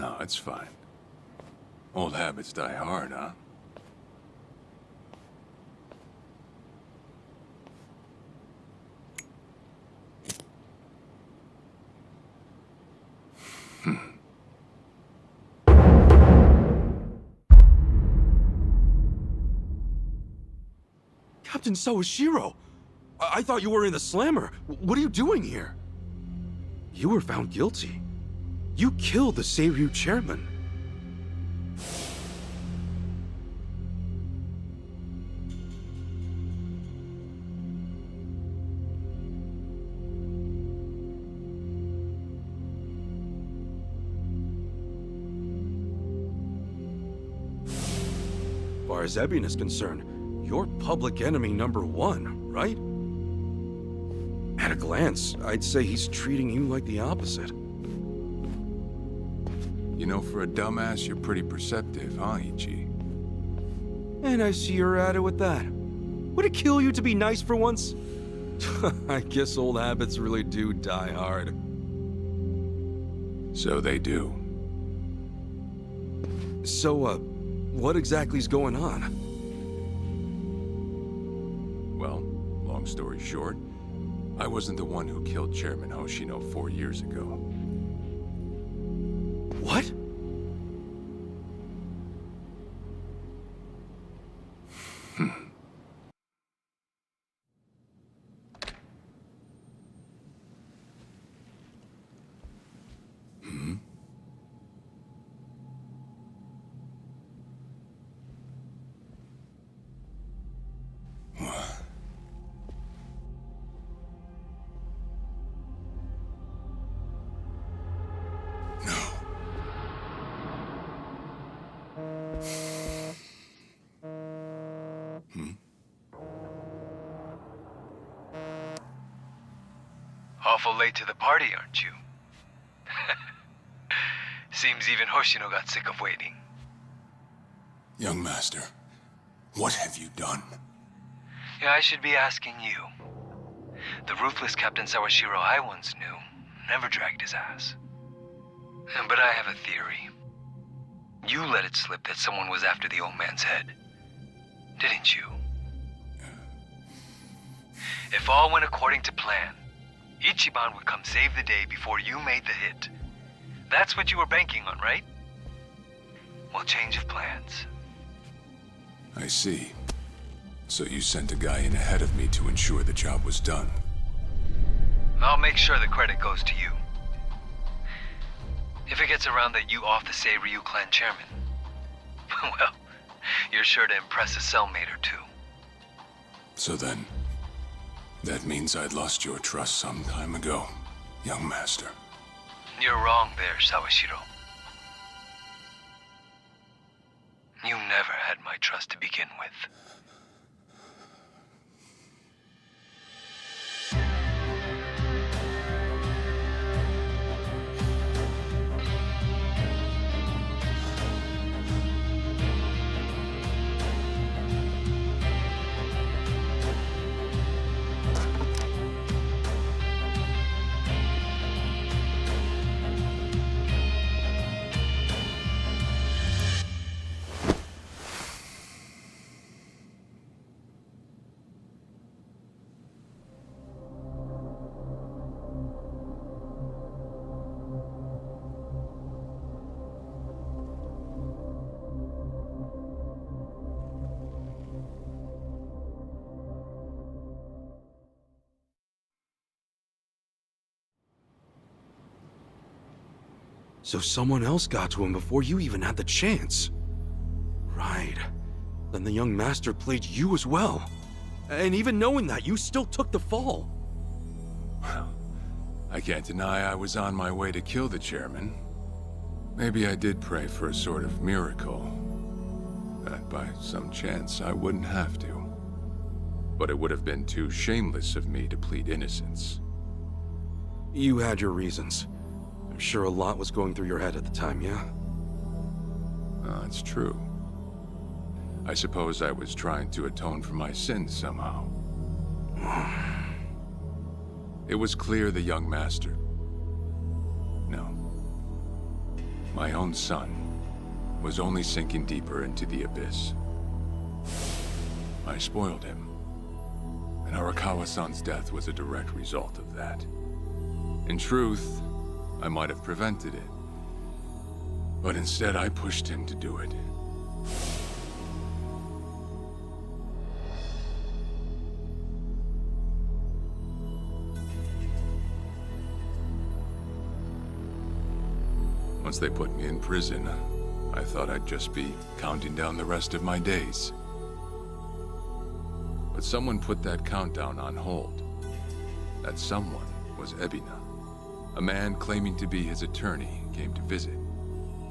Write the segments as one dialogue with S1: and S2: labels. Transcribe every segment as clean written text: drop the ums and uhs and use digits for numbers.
S1: No, it's fine. Old habits die hard, huh?
S2: Captain Sawashiro! I thought you were in the slammer. What are you doing here? You were found guilty. You killed the Seiryu chairman. As far as Ebion is concerned, you're public enemy #1, right? At a glance, I'd say he's treating you like the opposite.
S1: You know, for a dumbass, you're pretty perceptive, huh, Ichi?
S2: And I see you're at it with that. Would it kill you to be nice for once? I guess old habits really do die hard.
S1: So they do.
S2: So, what exactly's going on?
S1: Well, long story short, I wasn't the one who killed Chairman Hoshino 4 years ago.
S2: What?
S3: Awful late to the party, aren't you? Seems even Hoshino got sick of waiting.
S1: Young master, what have you done?
S3: Yeah, I should be asking you. The ruthless Captain Sawashiro I once knew never dragged his ass. But I have a theory. You let it slip that someone was after the old man's head, didn't you? If all went according to plan, Ichiban would come save the day before you made the hit. That's what you were banking on, right? Well, change of plans.
S1: I see. So you sent a guy in ahead of me to ensure the job was done.
S3: I'll make sure the credit goes to you. If it gets around that you off the Seiryu clan chairman, well, you're sure to impress a cellmate or two.
S1: So then, that means I'd lost your trust some time ago, young master.
S3: You're wrong there, Sawashiro. You never had my trust to begin with.
S2: So someone else got to him before you even had the chance. Right. Then the young master played you as well. And even knowing that, you still took the fall.
S1: Well, I can't deny I was on my way to kill the chairman. Maybe I did pray for a sort of miracle. That by some chance I wouldn't have to. But it would have been too shameless of me to plead innocence.
S2: You had your reasons. I'm sure a lot was going through your head at the time, yeah?
S1: It's true. I suppose I was trying to atone for my sins somehow. It was clear the young master... No. my own son, was only sinking deeper into the abyss. I spoiled him, and Arakawa-san's death was a direct result of that. In truth, I might have prevented it, but instead I pushed him to do it. Once they put me in prison, I thought I'd just be counting down the rest of my days. But someone put that countdown on hold. That someone was Ebina. A man claiming to be his attorney came to visit.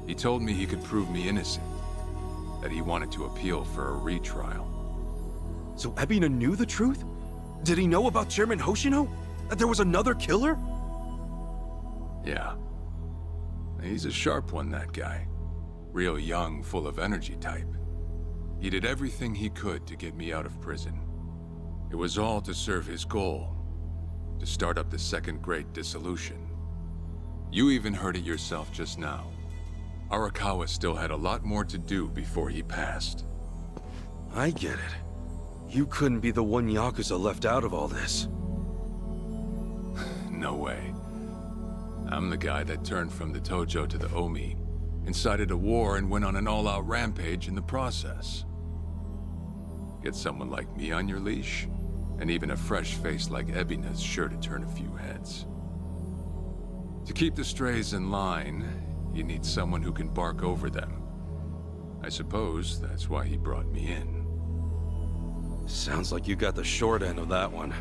S1: He told me he could prove me innocent, that he wanted to appeal for a retrial.
S2: So Ebina knew the truth? Did he know about Chairman Hoshino? That there was another killer?
S1: Yeah. He's a sharp one, that guy. Real young, full of energy type. He did everything he could to get me out of prison. It was all to serve his goal, to start up the second great dissolution. You even heard it yourself just now. Arakawa still had a lot more to do before he passed.
S2: I get it. You couldn't be the one Yakuza left out of all this.
S1: No way. I'm the guy that turned from the Tojo to the Omi, incited a war and went on an all-out rampage in the process. Get someone like me on your leash, and even a fresh face like Ebina's sure to turn a few heads. To keep the strays in line, you need someone who can bark over them. I suppose that's why he brought me in.
S2: Sounds like you got the short end of that one.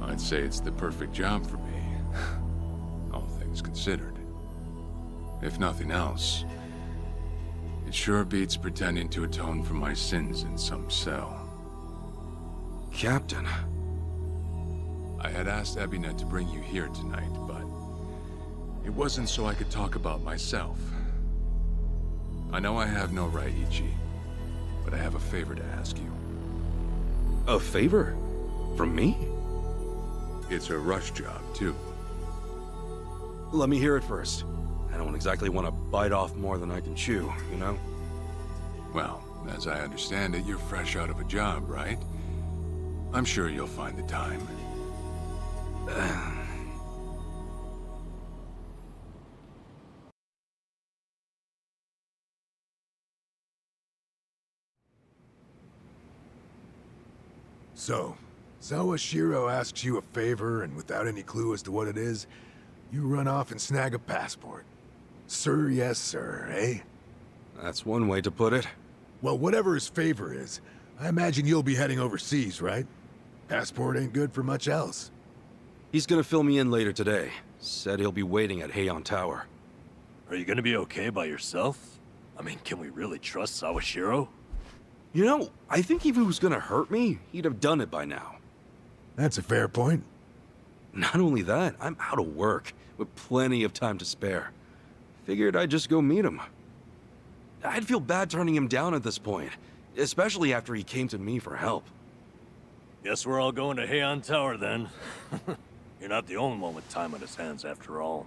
S1: I'd say it's the perfect job for me. All things considered. If nothing else, it sure beats pretending to atone for my sins in some cell.
S2: Captain.
S1: I had asked Ebina to bring you here tonight, but it wasn't so I could talk about myself. I know I have no right, Ichi, but I have a favor to ask you.
S2: A favor? From me?
S1: It's a rush job, too.
S2: Let me hear it first. I don't exactly want to bite off more than I can chew, you know?
S1: Well, as I understand it, you're fresh out of a job, right? I'm sure you'll find the time.
S4: So, Sawashiro asks you a favor, and without any clue as to what it is, you run off and snag a passport. Sir, yes, sir, eh?
S2: That's one way to put it.
S4: Well, whatever his favor is, I imagine you'll be heading overseas, right? Passport ain't good for much else.
S2: He's gonna fill me in later today. Said he'll be waiting at Heian Tower.
S5: Are you gonna be okay by yourself? I mean, can we really trust Sawashiro?
S2: You know, I think if he was gonna hurt me, he'd have done it by now.
S4: That's a fair point.
S2: Not only that, I'm out of work, with plenty of time to spare. Figured I'd just go meet him. I'd feel bad turning him down at this point, especially after he came to me for help.
S5: Guess we're all going to Heian Tower then. You're not the only one with time on his hands after all.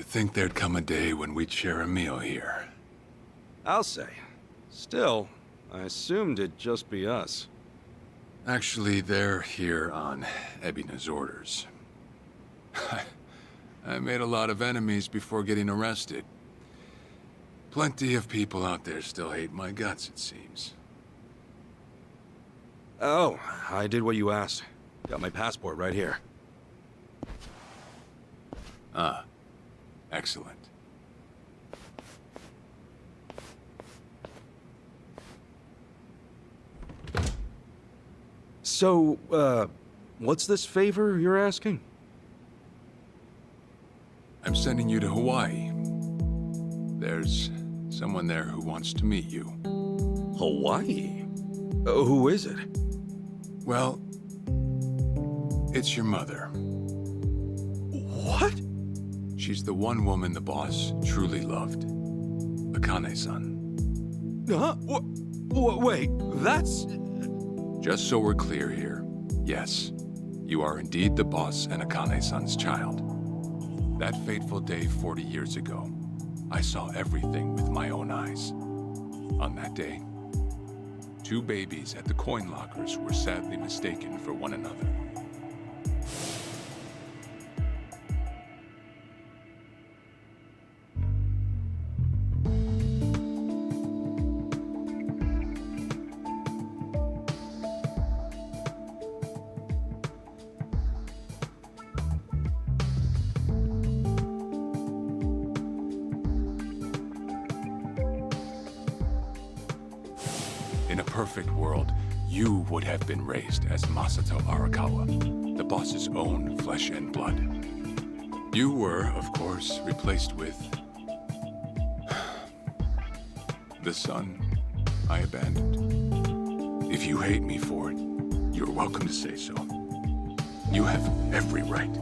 S1: think there'd come a day when we'd share a meal here.
S2: I'll say. Still, I assumed it'd just be us.
S1: Actually, they're here on Ebina's orders. I made a lot of enemies before getting arrested. Plenty of people out there still hate my guts, it seems.
S2: Oh, I did what you asked. Got my passport right here.
S1: Ah, excellent.
S2: So, what's this favor you're asking?
S1: I'm sending you to Hawaii. There's someone there who wants to meet you.
S2: Hawaii? Who is it?
S1: Well, it's your mother.
S2: What?
S1: She's the one woman the boss truly loved. Akane-san.
S2: Huh? Wait, that's...
S1: Just so we're clear here, yes, you are indeed the boss and Akane-san's child. That fateful day 40 years ago, I saw everything with my own eyes. On that day, 2 babies at the coin lockers were sadly mistaken for one another. In a perfect world, you would have been raised as Masato Arakawa, the boss's own flesh and blood. You were, of course, replaced with... the son I abandoned. If you hate me for it, you're welcome to say so. You have every right.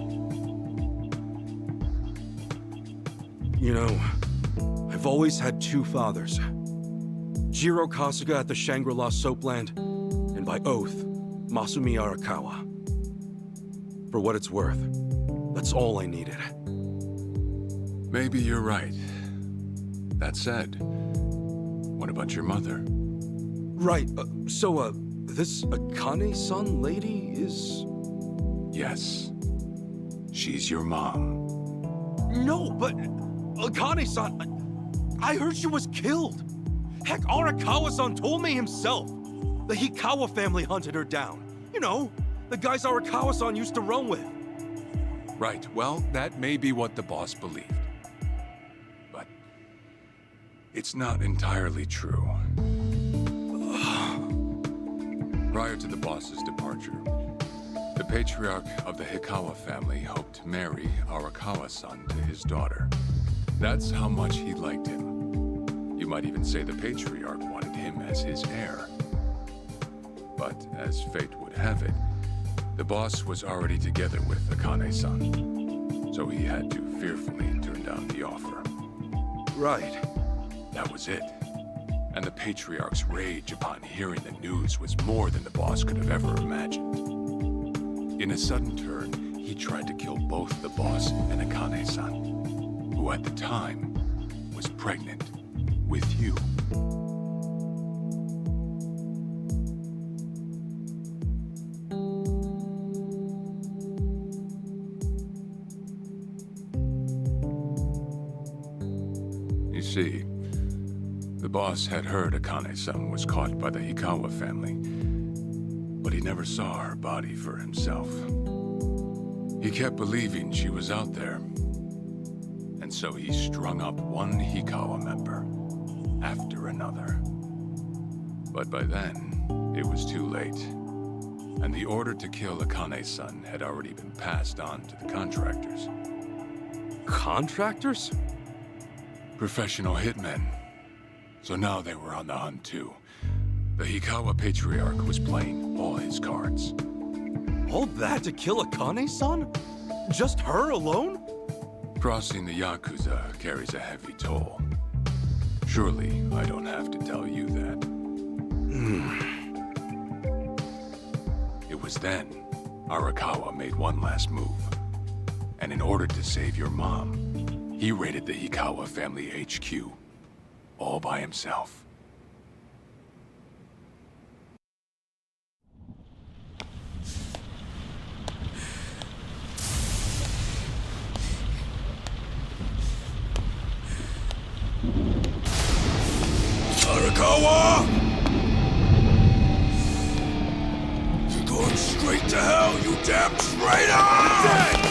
S2: You know, I've always had 2 fathers. Jiro Kasuga at the Shangri-La Soapland, and by oath, Masumi Arakawa. For what it's worth, that's all I needed.
S1: Maybe you're right. That said, what about your mother?
S2: Right, so, this Akane-san lady is...
S1: Yes. She's your mom.
S2: No, but... Akane-san... I heard she was killed! Heck, Arakawa-san told me himself! The Hikawa family hunted her down. You know, the guys Arakawa-san used to run with.
S1: Right, well, that may be what the boss believed. But... it's not entirely true. Prior to the boss's departure, the patriarch of the Hikawa family hoped to marry Arakawa-san to his daughter. That's how much he liked him. You might even say the patriarch wanted him as his heir. But as fate would have it, the boss was already together with Akane-san, so he had to fearfully turn down the offer.
S2: Right.
S1: That was it. And the patriarch's rage upon hearing the news was more than the boss could have ever imagined. In a sudden turn, he tried to kill both the boss and Akane-san, who at the time was pregnant with you. You see, the boss had heard Akane-san was caught by the Hikawa family, but he never saw her body for himself. He kept believing she was out there, and so he strung up one Hikawa member after another. But by then, it was too late, and the order to kill Akane-san had already been passed on to the contractors.
S2: Contractors?
S1: Professional hitmen. So now they were on the hunt too. The Hikawa Patriarch was playing all his cards.
S2: All that to kill Akane-san? Just her alone?
S1: Crossing the Yakuza carries a heavy toll. Surely I don't have to tell you that. It was then Arakawa made one last move. And in order to save your mom, He raided the Hikawa family HQ, all by himself.
S4: Arakawa! You're going straight to hell, you damn traitor!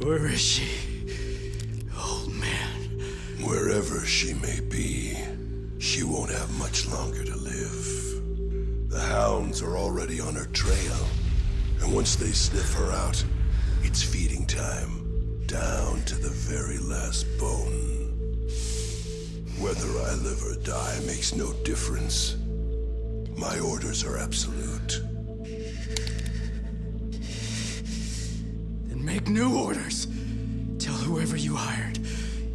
S6: Where is she? Old man.
S4: Wherever she may be, she won't have much longer to live. The hounds are already on her trail, and once they sniff her out, it's feeding time, down to the very last bone. Whether I live or die makes no difference. My orders are absolute.
S6: Make new orders. Tell whoever you hired,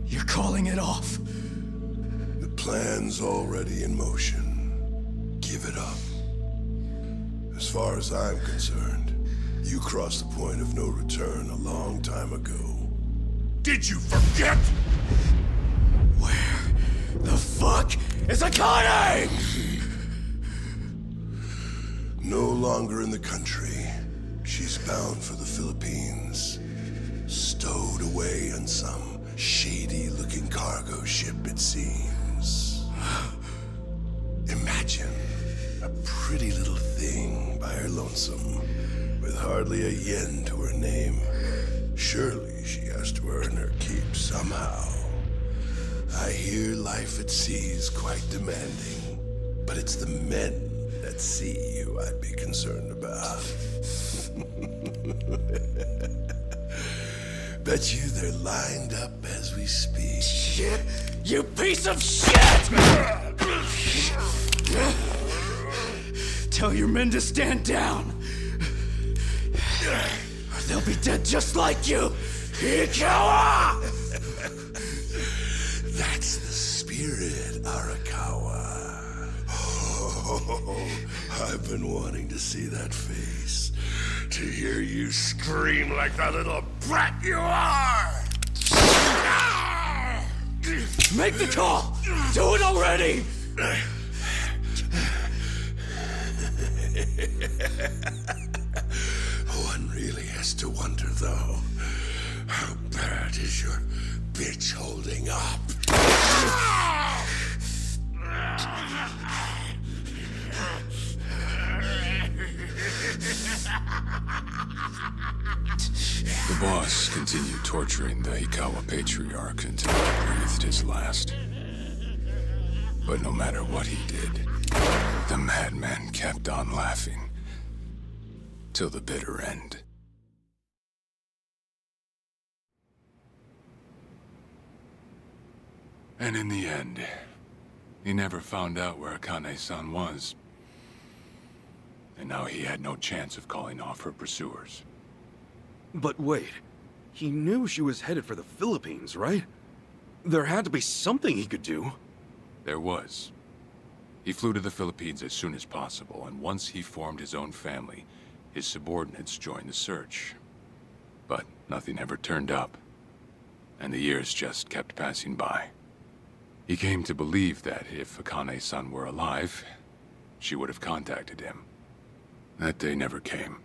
S6: you're calling it off.
S4: The plan's already in motion. Give it up. As far as I'm concerned, you crossed the point of no return a long time ago. Did you forget?
S6: Where the fuck is Akane?
S4: No longer in the country. She's bound for the Philippines. Stowed away on some shady-looking cargo ship, it seems. Imagine a pretty little thing by her lonesome, with hardly a yen to her name. Surely she has to earn her keep somehow. I hear life at sea is quite demanding, but it's the men at sea who I'd be concerned about. Bet you they're lined up as we speak.
S6: Shit! You piece of shit! Tell your men to stand down, or they'll be dead just like you, Hikawa!
S4: That's the spirit, Arakawa. Oh, I've been wanting to see that face. To hear you scream like the little brat you are!
S6: Make the call! Do it already!
S4: One really has to wonder, though, how bad is your bitch holding up?
S1: The boss continued torturing the Hikawa patriarch until he breathed his last. But no matter what he did, the madman kept on laughing. Till the bitter end. And in the end, he never found out where Akane-san was. And now he had no chance of calling off her pursuers.
S2: But wait, he knew she was headed for the Philippines, right? There had to be something he could do.
S1: There was. He flew to the Philippines as soon as possible, and once he formed his own family, his subordinates joined the search. But nothing ever turned up, and the years just kept passing by. He came to believe that if Akane-san were alive, she would have contacted him. That day never came.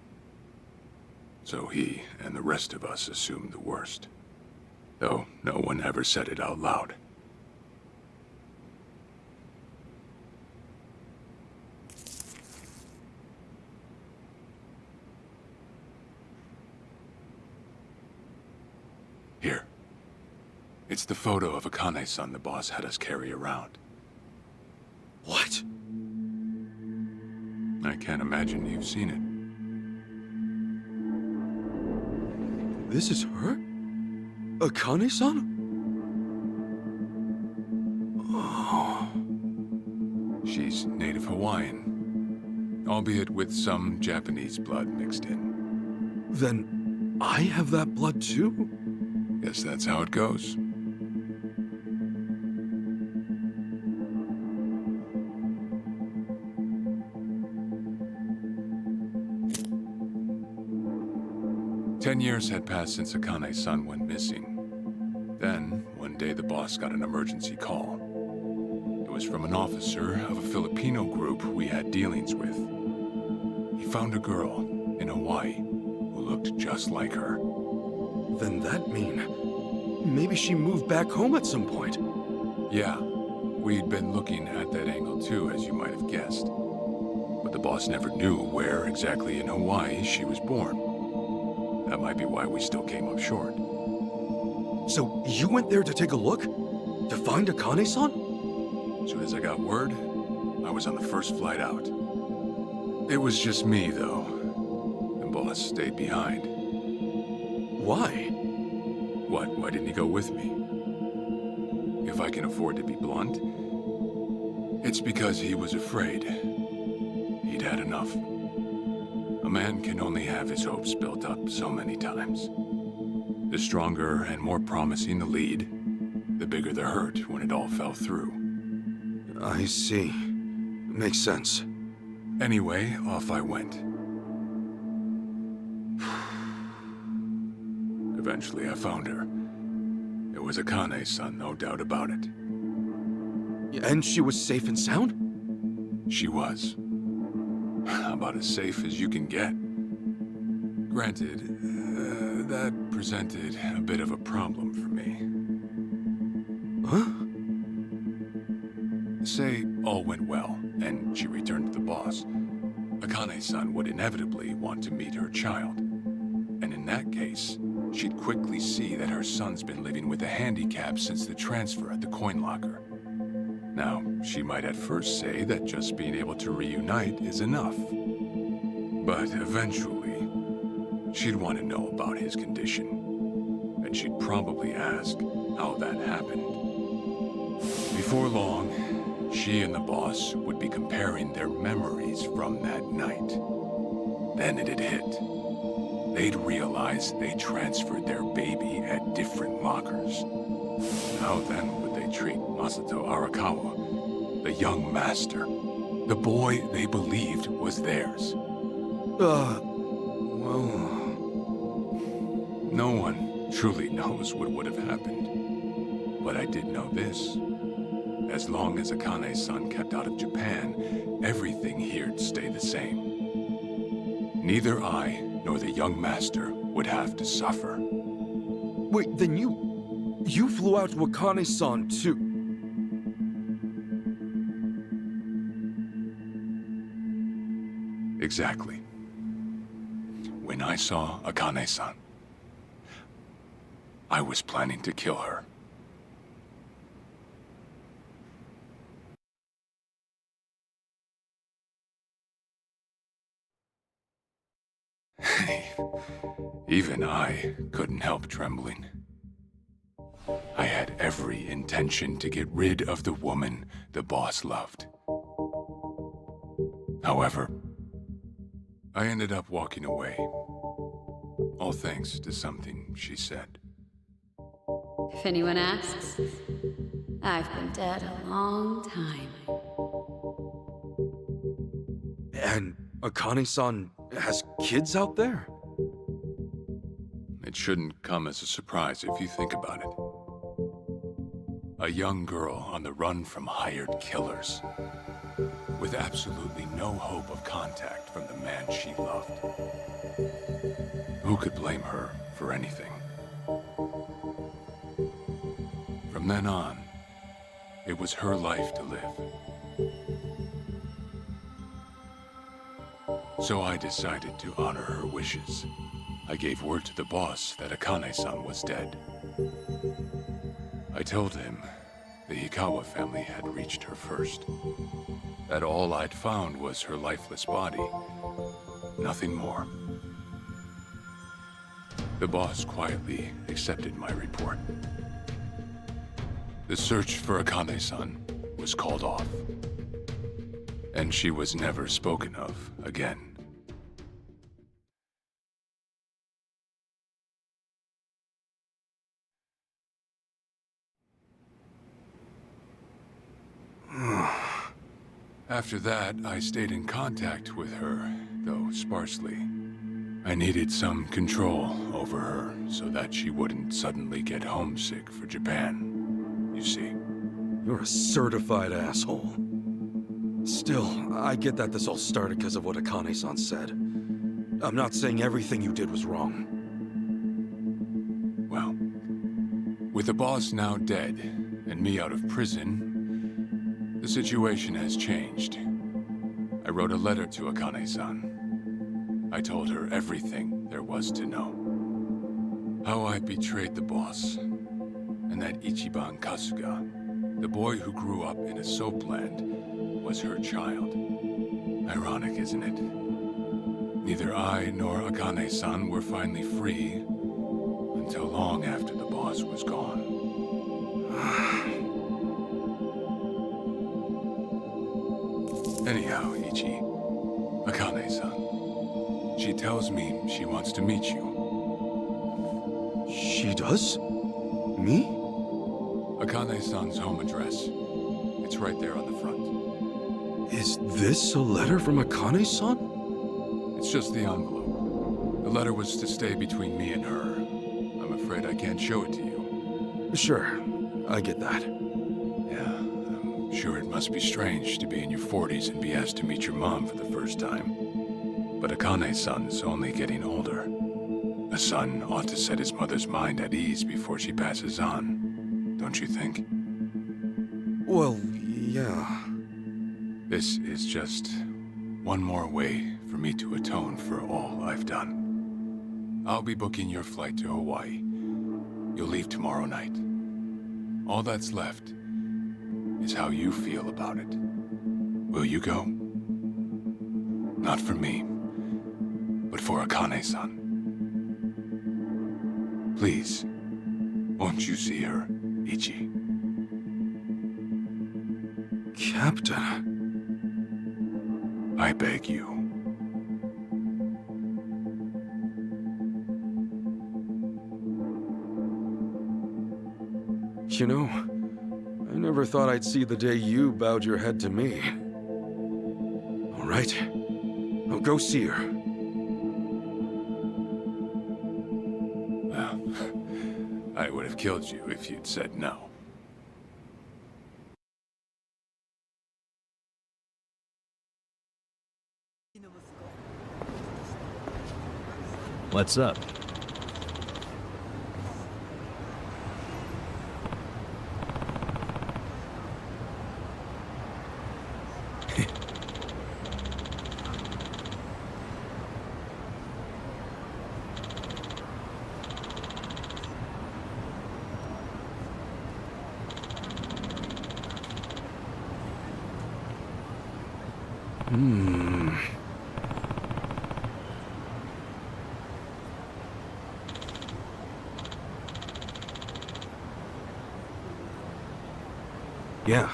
S1: So he and the rest of us assumed the worst, though no one ever said it out loud. Here. It's the photo of Akane-san the boss had us carry around.
S2: What?
S1: I can't imagine you've seen it.
S2: This is her? Akane-san? Oh.
S1: She's native Hawaiian, albeit with some Japanese blood mixed in.
S2: Then I have that blood too?
S1: Guess that's how it goes. Ten years had passed since Akane-san went missing. Then, one day the boss got an emergency call. It was from an officer of a Filipino group we had dealings with. He found a girl in Hawaii who looked just like her.
S2: Then that mean maybe she moved back home at some point.
S1: Yeah, we'd been looking at that angle too, as you might have guessed. But the boss never knew where exactly in Hawaii she was born. That might be why we still came up short.
S2: So you went there to take a look? To find Akane-san?
S1: As soon as I got word, I was on the first flight out. It was just me, though. The boss stayed behind.
S2: Why?
S1: What? Why didn't he go with me? If I can afford to be blunt, it's because he was afraid. He'd had enough. A man can only have his hopes built up so many times. The stronger and more promising the lead, the bigger the hurt when it all fell through.
S2: I see. Makes sense.
S1: Anyway, off I went. Eventually I found her. It was Akane-san, no doubt about it.
S2: And she was safe and sound?
S1: She was. About as safe as you can get. Granted, that presented a bit of a problem for me.
S2: Huh?
S1: Say all went well, and she returned to the boss. Akane-san would inevitably want to meet her child. And in that case, she'd quickly see that her son's been living with a handicap since the transfer at the coin locker. Now, she might at first say that just being able to reunite is enough. But eventually, she'd want to know about his condition. And she'd probably ask how that happened. Before long, she and the boss would be comparing their memories from that night. Then it'd hit. They'd realize they transferred their baby at different lockers. How then would they treat Masato Arakawa, the young master, the boy they believed was theirs?
S2: Well...
S1: No one truly knows what would have happened. But I did know this. As long as Akane-san kept out of Japan, everything here'd stay the same. Neither I nor the young master would have to suffer.
S2: Wait, then you flew out to Akane-san too?
S1: Exactly. When I saw Akane-san, I was planning to kill her. Even I couldn't help trembling. I had every intention to get rid of the woman the boss loved. However, I ended up walking away. All thanks to something she said.
S7: If anyone asks, I've been dead a long time.
S2: And Akane-san has kids out there?
S1: It shouldn't come as a surprise if you think about it. A young girl on the run from hired killers, with absolutely no hope of contact from the man she loved. Who could blame her for anything? From then on, it was her life to live. So I decided to honor her wishes. I gave word to the boss that Akane-san was dead. I told him the Hikawa family had reached her first. That all I'd found was her lifeless body. Nothing more. The boss quietly accepted my report. The search for Akane-san was called off. And she was never spoken of again. After that, I stayed in contact with her, though sparsely. I needed some control over her so that she wouldn't suddenly get homesick for Japan, you see.
S2: You're a certified asshole. Still, I get that this all started because of what Akane-san said. I'm not saying everything you did was wrong.
S1: Well, with the boss now dead and me out of prison, the situation has changed. I wrote a letter to Akane-san. I told her everything there was to know. How I betrayed the boss, and that Ichiban Kasuga, the boy who grew up in a soapland, was her child. Ironic, isn't it? Neither I nor Akane-san were finally free until long after the boss was gone. Anyhow, Ichi, Akane-san, she tells me she wants to meet you.
S2: She does? Me?
S1: Akane-san's home address. It's right there on the front.
S2: Is this a letter from Akane-san?
S1: It's just the envelope. The letter was to stay between me and her. I'm afraid I can't show it to you.
S2: Sure, I get that.
S1: Yeah, I'm sure it must be strange to be in your 40s and be asked to meet your mom for the first time. But Akane-san's only getting older. A son ought to set his mother's mind at ease before she passes on, don't you think?
S2: Well, yeah.
S1: This is just one more way for me to atone for all I've done. I'll be booking your flight to Hawaii. You'll leave tomorrow night. All that's left is how you feel about it. Will you go? Not for me, but for Akane-san. Please, won't you see her, Ichi?
S2: Captain.
S1: I beg you.
S2: You know, I never thought I'd see the day you bowed your head to me. All right, I'll go see her.
S1: Well, I would have killed you if you'd said no.
S5: What's up?
S2: Yeah.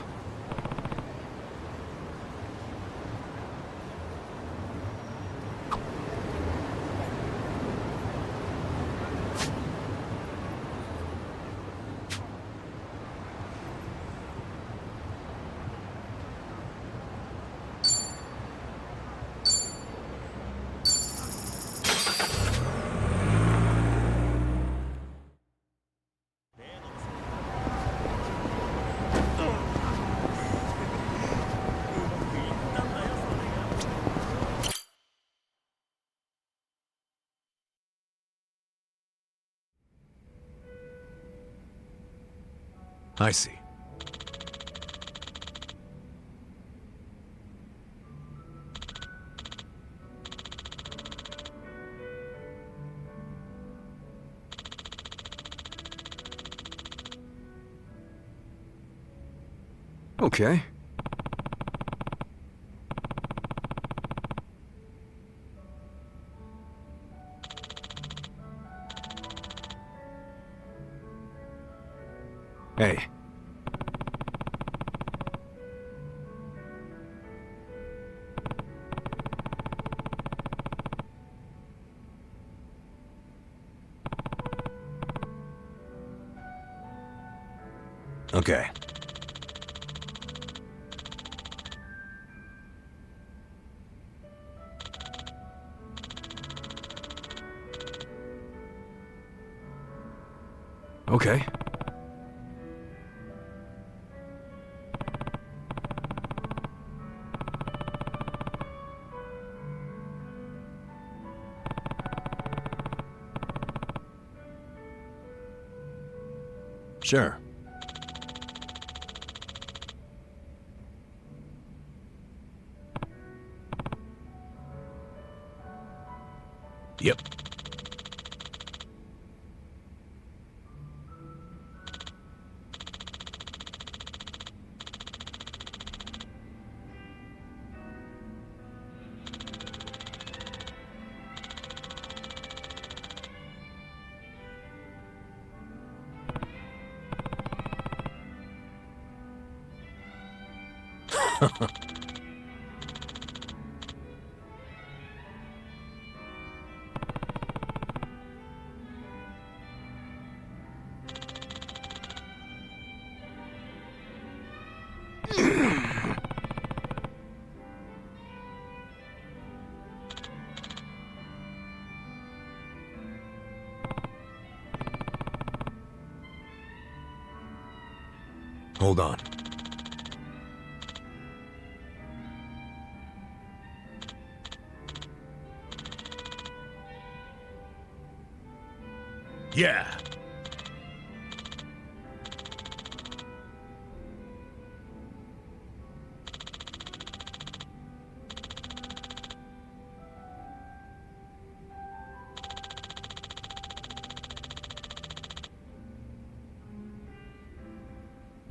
S8: I see.
S2: Okay. Hey.
S8: Okay.
S2: Okay.
S8: Sure. Yep. Hold on. Yeah.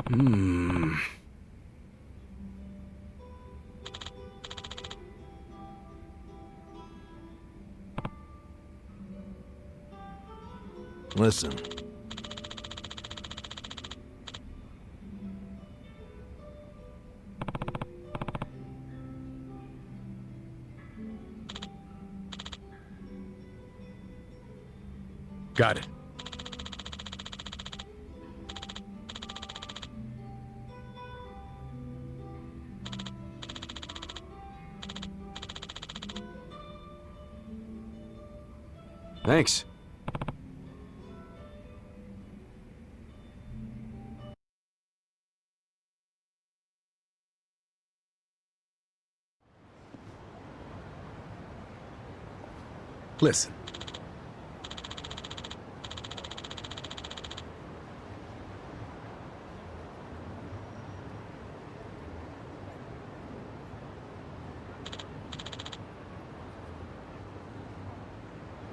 S2: Hmm.
S8: Listen. Got it.
S2: Thanks.
S8: Listen.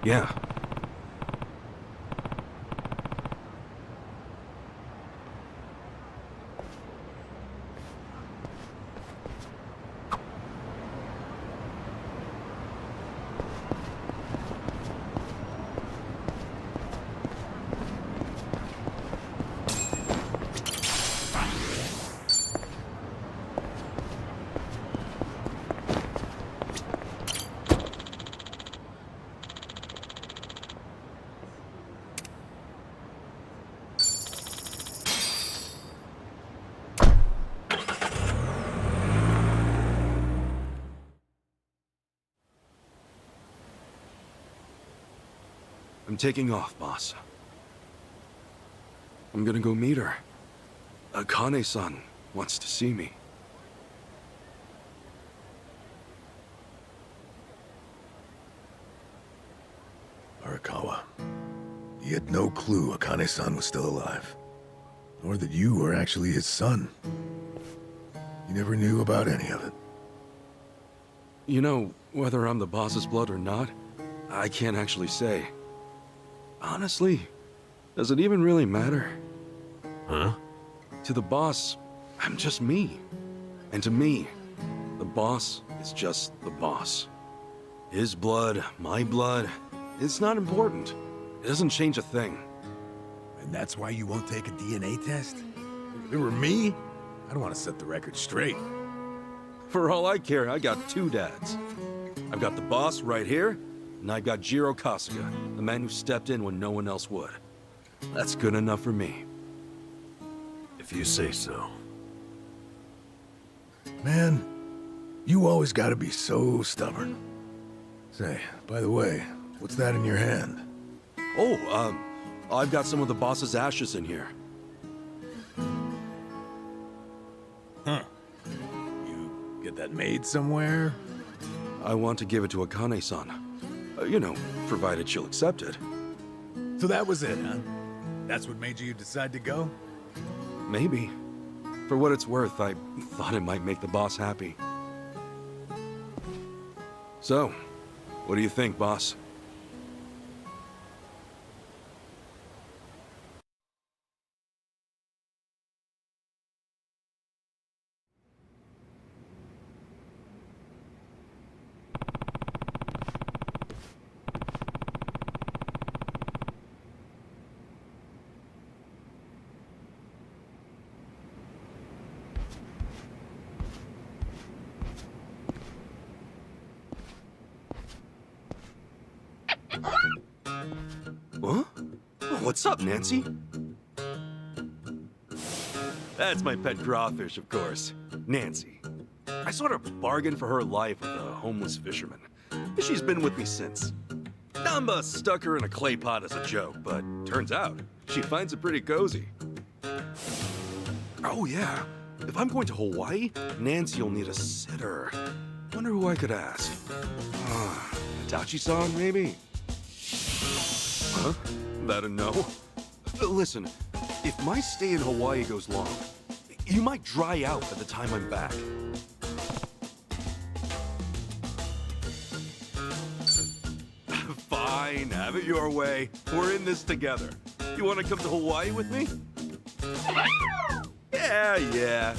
S2: Yeah. I'm taking off, boss. I'm gonna go meet her. Akane-san wants to see me.
S9: Arakawa, he had no clue Akane-san was still alive. Nor that you were actually his son. He never knew about any of it.
S2: You know, whether I'm the boss's blood or not, I can't actually say. Honestly, does it even really matter?
S8: Huh?
S2: To the boss, I'm just me. And to me, the boss is just the boss. His blood, my blood, it's not important. It doesn't change a thing.
S9: And that's why you won't take a DNA test? If it were me, I'd want to set the record straight.
S2: For all I care, I got two dads. I've got the boss right here, and I've got Jiro Kasuga, the man who stepped in when no one else would. That's good enough for me.
S5: If you say so.
S9: Man, you always gotta be so stubborn. Say, by the way, what's that in your hand?
S2: Oh, I've got some of the boss's ashes in here.
S9: Huh. You get that made somewhere?
S2: I want to give it to Akane-san. You know, provided she'll accept it.
S9: So that was it, huh? That's what made you decide to go?
S2: Maybe. For what it's worth, I thought it might make the boss happy. So, what do you think, boss? Huh? Oh, what's up, Nancy? That's my pet crawfish, of course. Nancy. I sort of bargained for her life with a homeless fisherman. She's been with me since. Namba stuck her in a clay pot as a joke, but turns out she finds it pretty cozy. Oh yeah, if I'm going to Hawaii, Nancy will need a sitter. Wonder who I could ask. Itachi-san, maybe? Huh? That a no? Listen, if my stay in Hawaii goes long, you might dry out by the time I'm back. Fine, have it your way. We're in this together. You want to come to Hawaii with me? Yeah.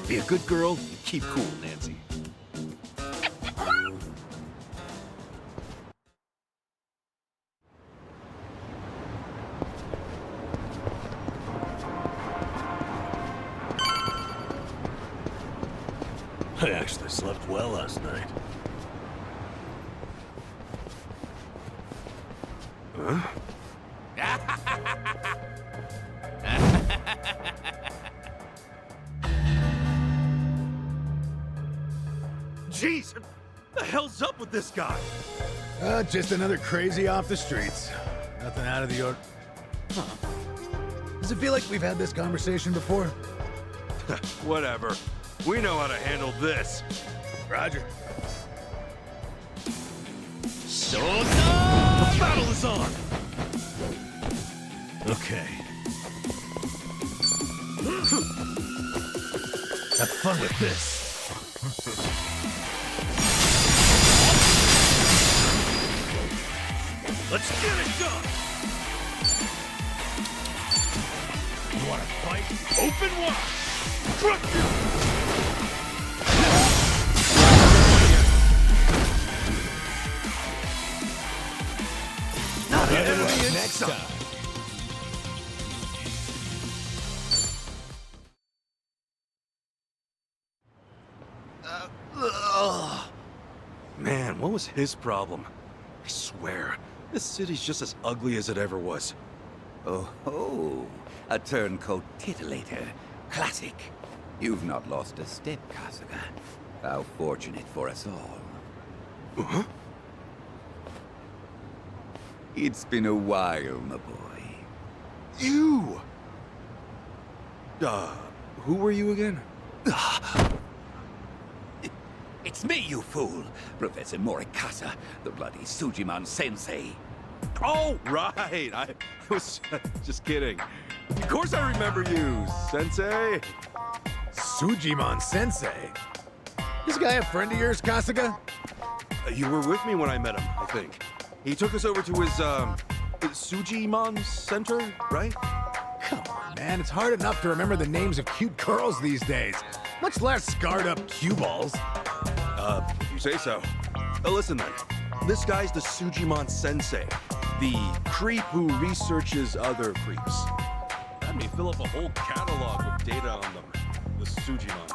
S2: Be a good girl and keep cool, Nancy.
S5: I actually slept well last night.
S2: Huh? Jeez, what the hell's up with this guy?
S9: Just another crazy off the streets. Nothing out of the ordinary. Huh. Does it feel like we've had this conversation before?
S2: Whatever. We know how to handle this.
S9: Roger.
S5: The battle is on! Okay.
S9: Have fun with this.
S5: Let's get it done!
S9: You wanna fight?
S5: Open wide! Crush you!
S2: Not the enemy in
S9: next
S2: sight.
S9: time.
S2: Man, what was his problem? I swear, this city's just as ugly as it ever was.
S10: Oh ho! A turncoat titillator. Classic. You've not lost a step, Kasuga. How fortunate for us all.
S2: Huh?
S10: It's been a while, my boy.
S2: You! Who were you again?
S10: It's me, you fool! Professor Morikasa, the bloody Sujimon sensei.
S2: Oh, right! I was just kidding. Of course I remember you, Sensei!
S9: Sujimon Sensei? This guy a friend of yours, Kasuga?
S2: You were with me when I met him, I think. He took us over to his Sujimon Center, right?
S9: Come on, man. It's hard enough to remember the names of cute girls these days, much less scarred-up cue balls.
S2: If you say so. Listen then. This guy's the Sujimon Sensei, the creep who researches other creeps. Had me fill up a whole catalog with data on them. The Sujimon.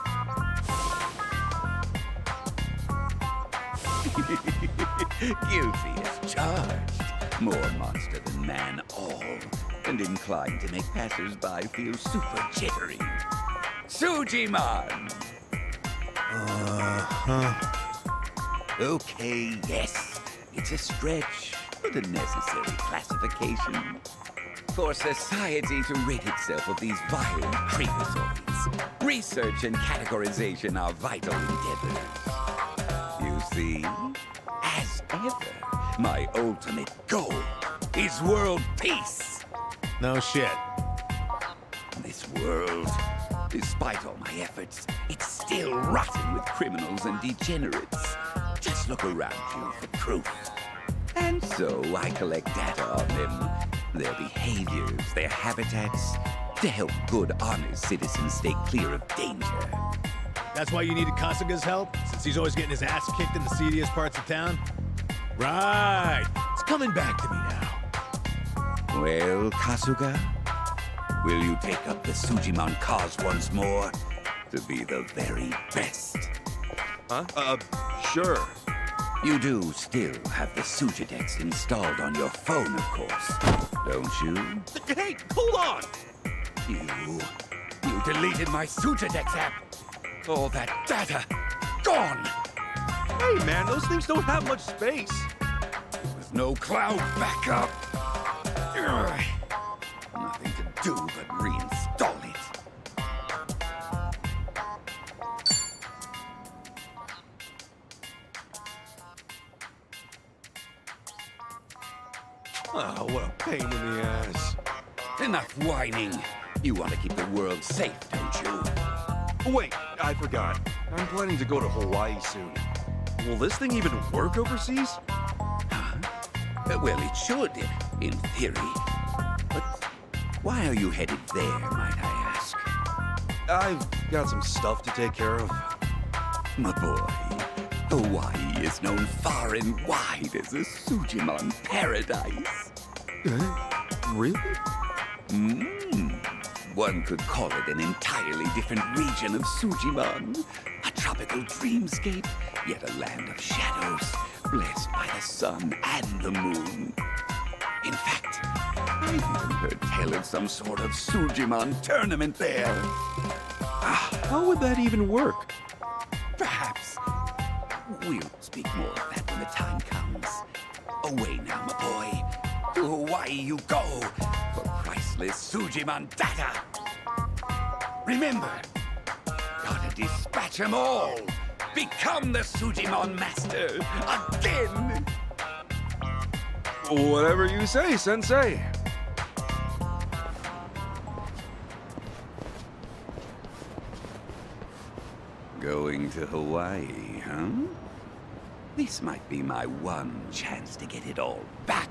S10: Guilty as charged. More monster than man all, and inclined to make passers-by feel super jittery. Sujimon! Okay, yes. It's a stretch, but a necessary classification. For society to rid itself of these violent creepazoids, research and categorization are vital endeavors. You see, as ever, my ultimate goal is world peace.
S9: No shit.
S10: This world, despite all my efforts, it's still rotten with criminals and degenerates. Just look around you for proof. And so I collect data on them, their behaviors, their habitats, to help good, honest citizens stay clear of danger.
S6: That's why you needed Kasuga's help, since he's always getting his ass kicked in the seediest parts of town? Right. It's coming back to me now.
S10: Well, Kasuga, will you take up the Sujimon cause once more to be the very best?
S2: Huh? Sure.
S10: You do still have the Sujidex installed on your phone, of course, don't you?
S2: Hey, hold on!
S10: You deleted my Sujidex app. All that data, gone!
S2: Hey, man, those things don't have much space.
S10: With no cloud backup. Ugh. Nothing to do but reinstall it.
S2: Oh, what a pain in the ass.
S10: Enough whining. You want to keep the world safe, don't you?
S2: Oh, wait, I forgot. I'm planning to go to Hawaii soon. Will this thing even work overseas?
S10: Huh? Well, it should, in theory. But why are you headed there, might I ask?
S2: I've got some stuff to take care of.
S10: My boy, Hawaii is known far and wide as a Sujimon paradise.
S2: Really?
S10: One could call it an entirely different region of Sujimon. A tropical dreamscape, yet a land of shadows, blessed by the sun and the moon. In fact, I've even heard tell of some sort of Sujimon tournament there.
S2: How would that even work?
S10: Perhaps. We'll speak more of that when the time comes. Away now, my boy. To Hawaii you go for priceless Sujimon data. Remember, gotta dispatch them all. Become the Sujimon master again.
S2: Whatever you say, Sensei.
S10: Going to Hawaii, huh? This might be my one chance to get it all back.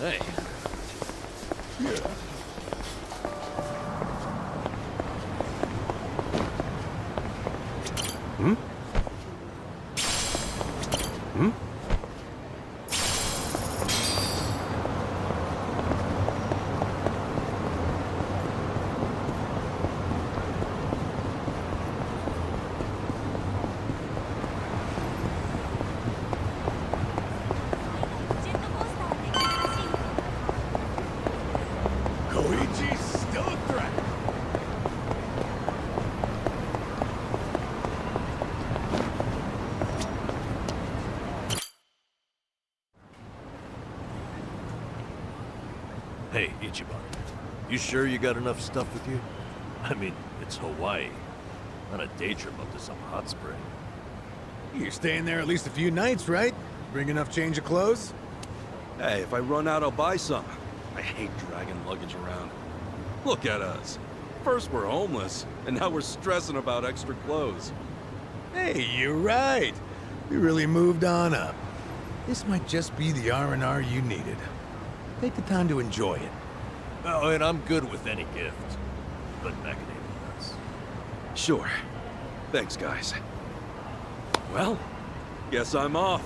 S5: Hey.
S2: Hmm? Hmm?
S6: Koichi's still a threat.
S5: Hey, Ichiban. You sure you got enough stuff with you? I mean, it's Hawaii. Not a day trip up to some hot spring.
S6: You're staying there at least a few nights, right? Bring enough change of clothes?
S2: Hey, if I run out, I'll buy some. I hate dragging luggage around. Look at us. First we're homeless, and now we're stressing about extra clothes.
S6: Hey, you're right. We really moved on up. This might just be the R&R you needed. Take the time to enjoy it.
S5: Oh, and I'm good with any gift. But macadamia nuts.
S2: Sure. Thanks, guys. Well, guess I'm off.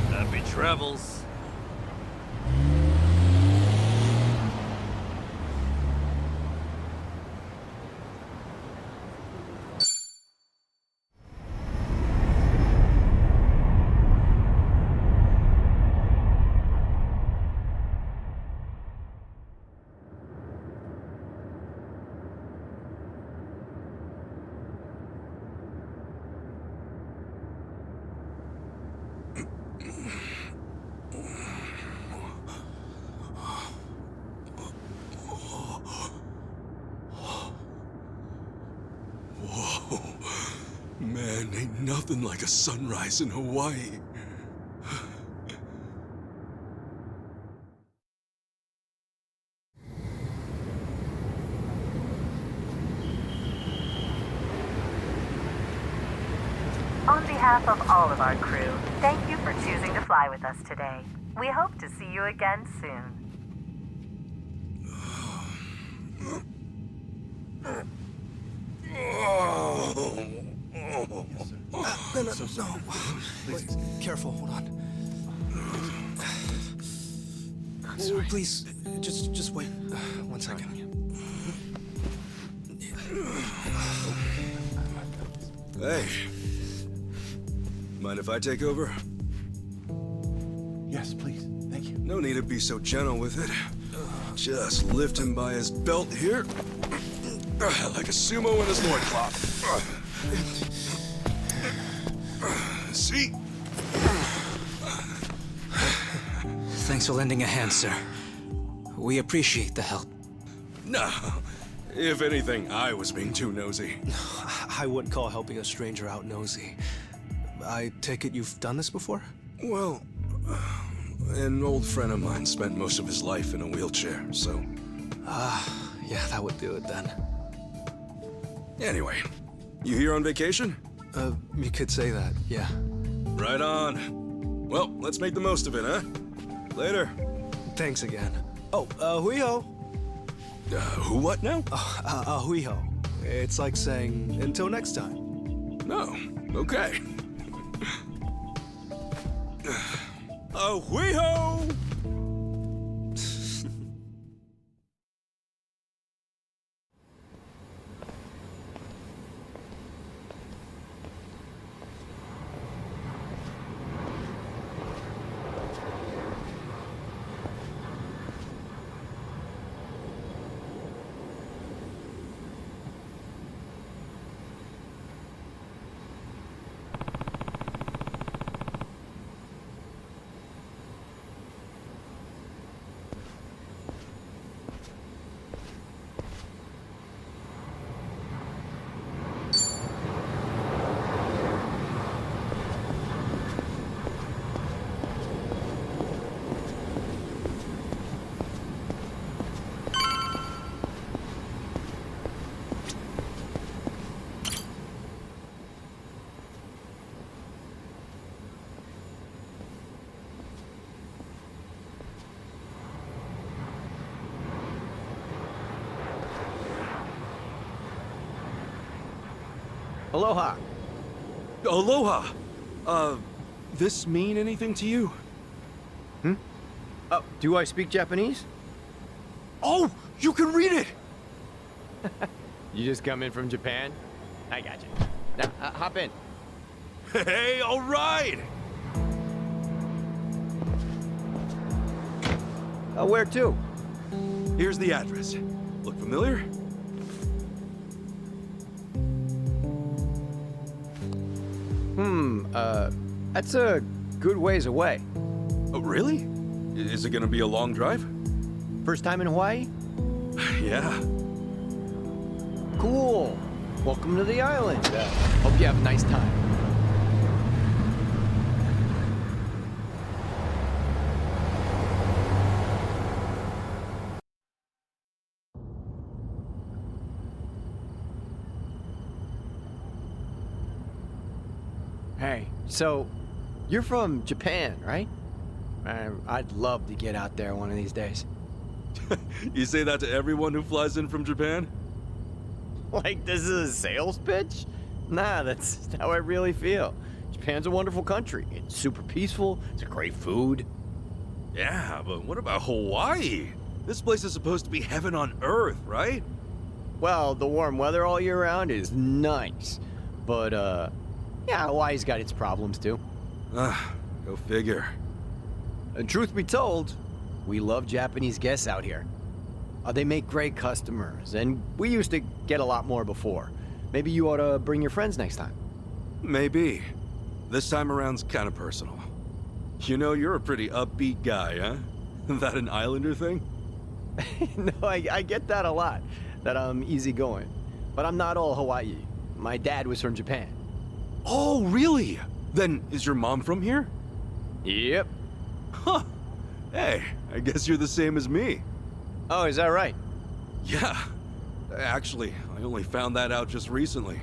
S5: Happy travels.
S4: Man, ain't nothing like a sunrise in Hawaii.
S11: On behalf of all of our crew, thank you for choosing to fly with us today. We hope to see you again soon.
S12: No. Please, careful, hold on. Sorry. Please, just wait 1 second.
S2: Hey. Mind if I take over?
S6: Yes, please. Thank you.
S2: No need to be so gentle with it. Just lift him by his belt here. Like a sumo in his loincloth. See?
S12: Thanks for lending a hand, sir. We appreciate the help.
S2: No. If anything, I was being too nosy.
S12: I wouldn't call helping a stranger out nosy. I take it you've done this before?
S2: Well, an old friend of mine spent most of his life in a wheelchair, so...
S12: Yeah, that would do it then.
S2: Anyway, you here on vacation?
S12: You could say that, yeah.
S2: Right on. Well, let's make the most of it, huh? Later.
S12: Thanks again. Oh, hui-ho.
S2: Who what now?
S12: Hui-ho. It's like saying, until next time.
S2: No, okay. Hui-ho!
S13: Aloha.
S2: Aloha! This mean anything to you?
S13: Do I speak Japanese?
S2: Oh, you can read it!
S13: You just come in from Japan? I got you. Now, hop in.
S2: Hey, all right!
S13: Where to?
S2: Here's the address. Look familiar?
S13: That's a good ways away.
S2: Oh, really? Is it gonna be a long drive?
S13: First time in Hawaii?
S2: Yeah.
S13: Cool. Welcome to the island. Hope you have a nice time. Hey, so you're from Japan, right? I'd love to get out there one of these days.
S2: You say that to everyone who flies in from Japan?
S13: Like this is a sales pitch? Nah, that's how I really feel. Japan's a wonderful country. It's super peaceful. It's a great food.
S2: Yeah, but what about Hawaii? This place is supposed to be heaven on earth, right?
S13: Well, the warm weather all year round is nice. But, yeah, Hawaii's got its problems too.
S2: Go figure.
S13: And truth be told, we love Japanese guests out here. They make great customers, and we used to get a lot more before. Maybe you ought to bring your friends next time.
S2: Maybe. This time around's kind of personal. You know, you're a pretty upbeat guy, huh? That an Islander thing?
S13: No, I get that a lot, that I'm easygoing. But I'm not all Hawaii. My dad was from Japan.
S2: Oh, really? Then is your mom from here?
S13: Yep.
S2: Huh. Hey, I guess you're the same as me.
S13: Oh, is that right?
S2: Yeah. Actually, I only found that out just recently.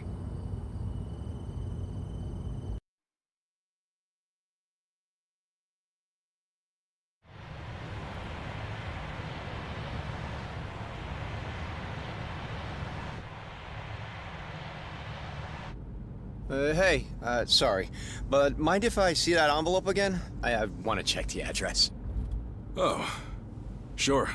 S14: Hey, sorry, but mind if I see that envelope again? I want to check the address.
S2: Oh, sure.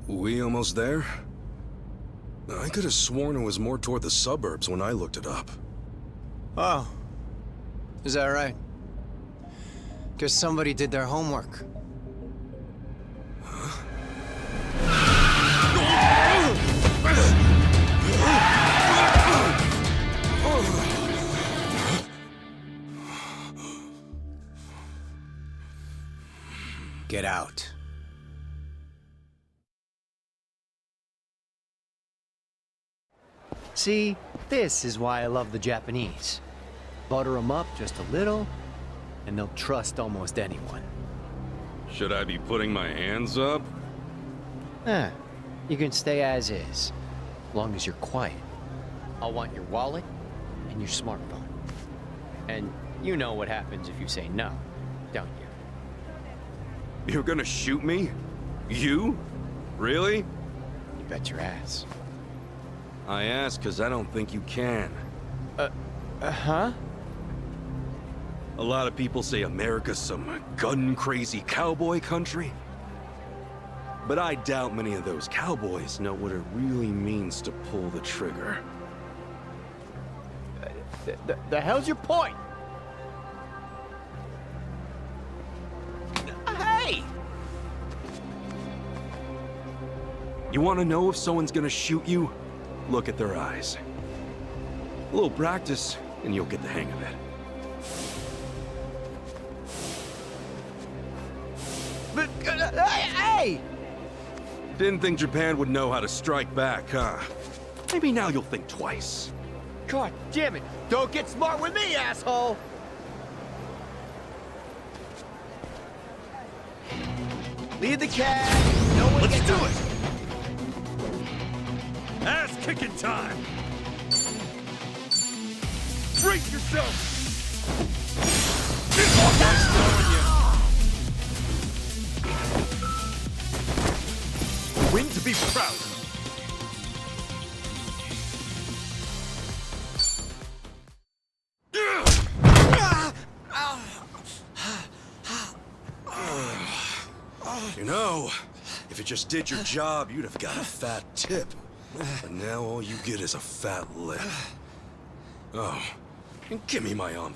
S2: We almost there? I could have sworn it was more toward the suburbs when I looked it up.
S14: Oh, is that right? Guess somebody did their homework. Get out.
S13: See, this is why I love the Japanese. Butter them up just a little, and they'll trust almost anyone.
S2: Should I be putting my hands up?
S13: You can stay as is, as long as you're quiet. I'll want your wallet and your smartphone. And you know what happens if you say no, don't you?
S2: You're gonna shoot me? You? Really?
S13: You bet your ass.
S2: I ask because I don't think you can.
S13: Huh?
S2: A lot of people say America's some gun-crazy cowboy country. But I doubt many of those cowboys know what it really means to pull the trigger.
S13: The hell's your point? Hey!
S2: You want to know if someone's gonna shoot you? Look at their eyes. A little practice, and you'll get the hang of it.
S13: But, hey!
S2: Didn't think Japan would know how to strike back, huh? Maybe now you'll think twice.
S13: God damn it! Don't get smart with me, asshole! Lead the cab! No one
S6: Let's
S13: gets
S6: do
S13: out.
S6: it! Ass-kicking time! Brace yourself! Nice knowing you!
S2: win to be proud. You know, if it just did your job, you'd have got a fat tip. But now all you get is a fat lip. Oh, and give me my envelope.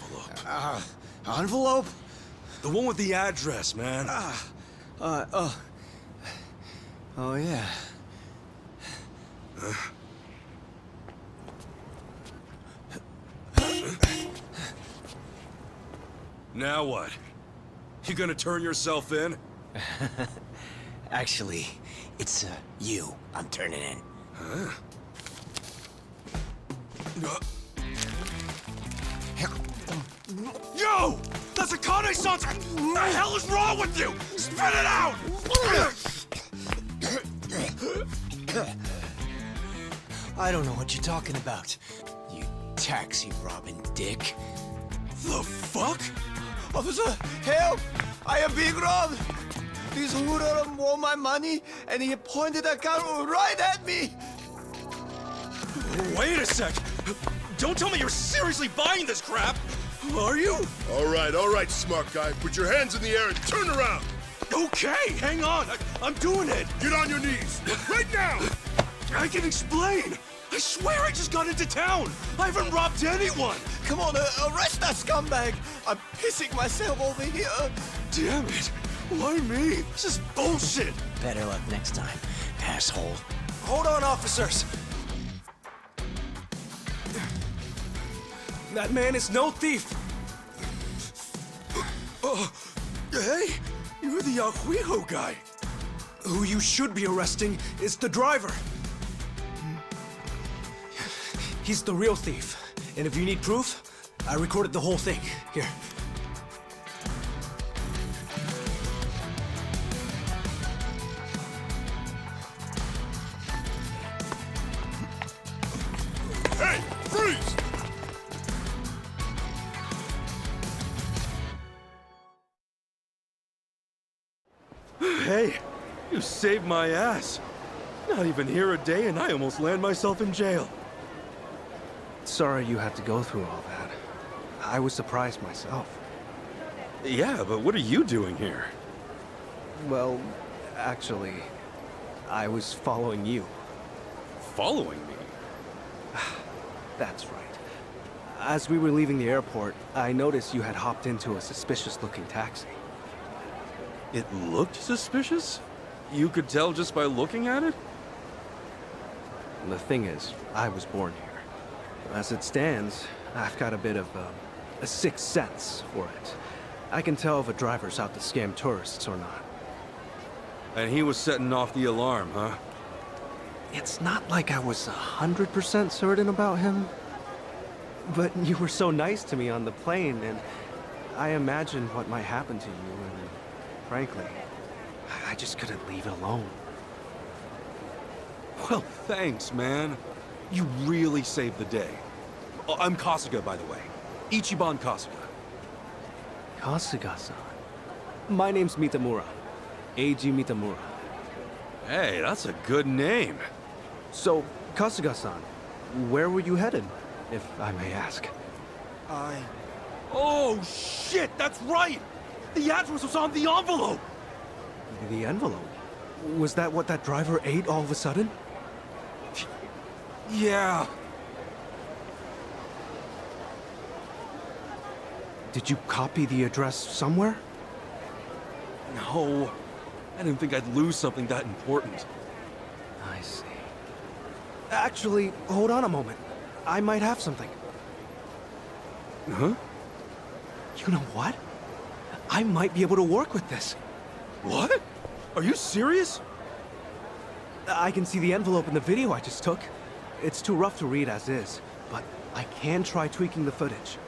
S14: Envelope?
S2: The one with the address, man.
S14: Oh yeah.
S2: Now what? You gonna turn yourself in?
S14: Actually, it's you I'm turning in.
S2: Huh? Yo! That's a Kane-san's! What the hell is wrong with you? Spit it out!
S12: I don't know what you're talking about, you taxi-robbing dick.
S2: The fuck?
S14: Officer, help! I am being robbed! This hoodlum wore my money, and he pointed a gun right at me!
S2: Wait a sec! Don't tell me you're seriously buying this crap! Are you?
S4: All right, smart guy. Put your hands in the air and turn around.
S2: Okay, hang on. I'm doing it.
S4: Get on your knees. Right now.
S2: I can explain. I swear I just got into town. I haven't robbed anyone.
S14: Come on, arrest that scumbag! I'm pissing myself over here!
S2: Damn it! Why me? This is bullshit!
S12: Better luck next time, asshole.
S14: Hold on, officers!
S12: That man is no thief!
S2: Hey, you're the Yahuiho guy.
S12: Who you should be arresting is the driver. He's the real thief. And if you need proof, I recorded the whole thing. Here.
S4: Hey, freeze!
S2: Hey, you saved my ass. Not even here a day and I almost land myself in jail.
S12: Sorry you had to go through all that. I was surprised myself.
S2: Yeah, but what are you doing here?
S12: Well, actually, I was following you.
S2: Following me?
S12: That's right. As we were leaving the airport, I noticed you had hopped into a suspicious-looking taxi.
S2: It looked suspicious? You could tell just by looking at it?
S12: The thing is, I was born here. As it stands, I've got a bit of a sixth sense for it. I can tell if a driver's out to scam tourists or not.
S2: And he was setting off the alarm, huh?
S12: It's not like I was 100% certain about him. But you were so nice to me on the plane, and I imagined what might happen to you, and frankly, I just couldn't leave it alone.
S2: Well, thanks, man. You really saved the day. Oh, I'm Kasuga, by the way. Ichiban Kasuga.
S12: Kasuga-san. My name's Mitamura. Eiji Mitamura.
S2: Hey, that's a good name.
S12: So, Kasuga-san, where were you headed, if I may ask?
S2: Oh, shit, that's right! The address was on the envelope!
S12: The envelope? Was that what that driver ate all of a sudden?
S2: Yeah.
S12: Did you copy the address somewhere?
S2: No. I didn't think I'd lose something that important.
S12: I see. Actually, hold on a moment. I might have something.
S2: Huh?
S12: You know what? I might be able to work with this.
S2: What? Are you serious?
S12: I can see the envelope in the video I just took. It's too rough to read as is, but I can try tweaking the footage.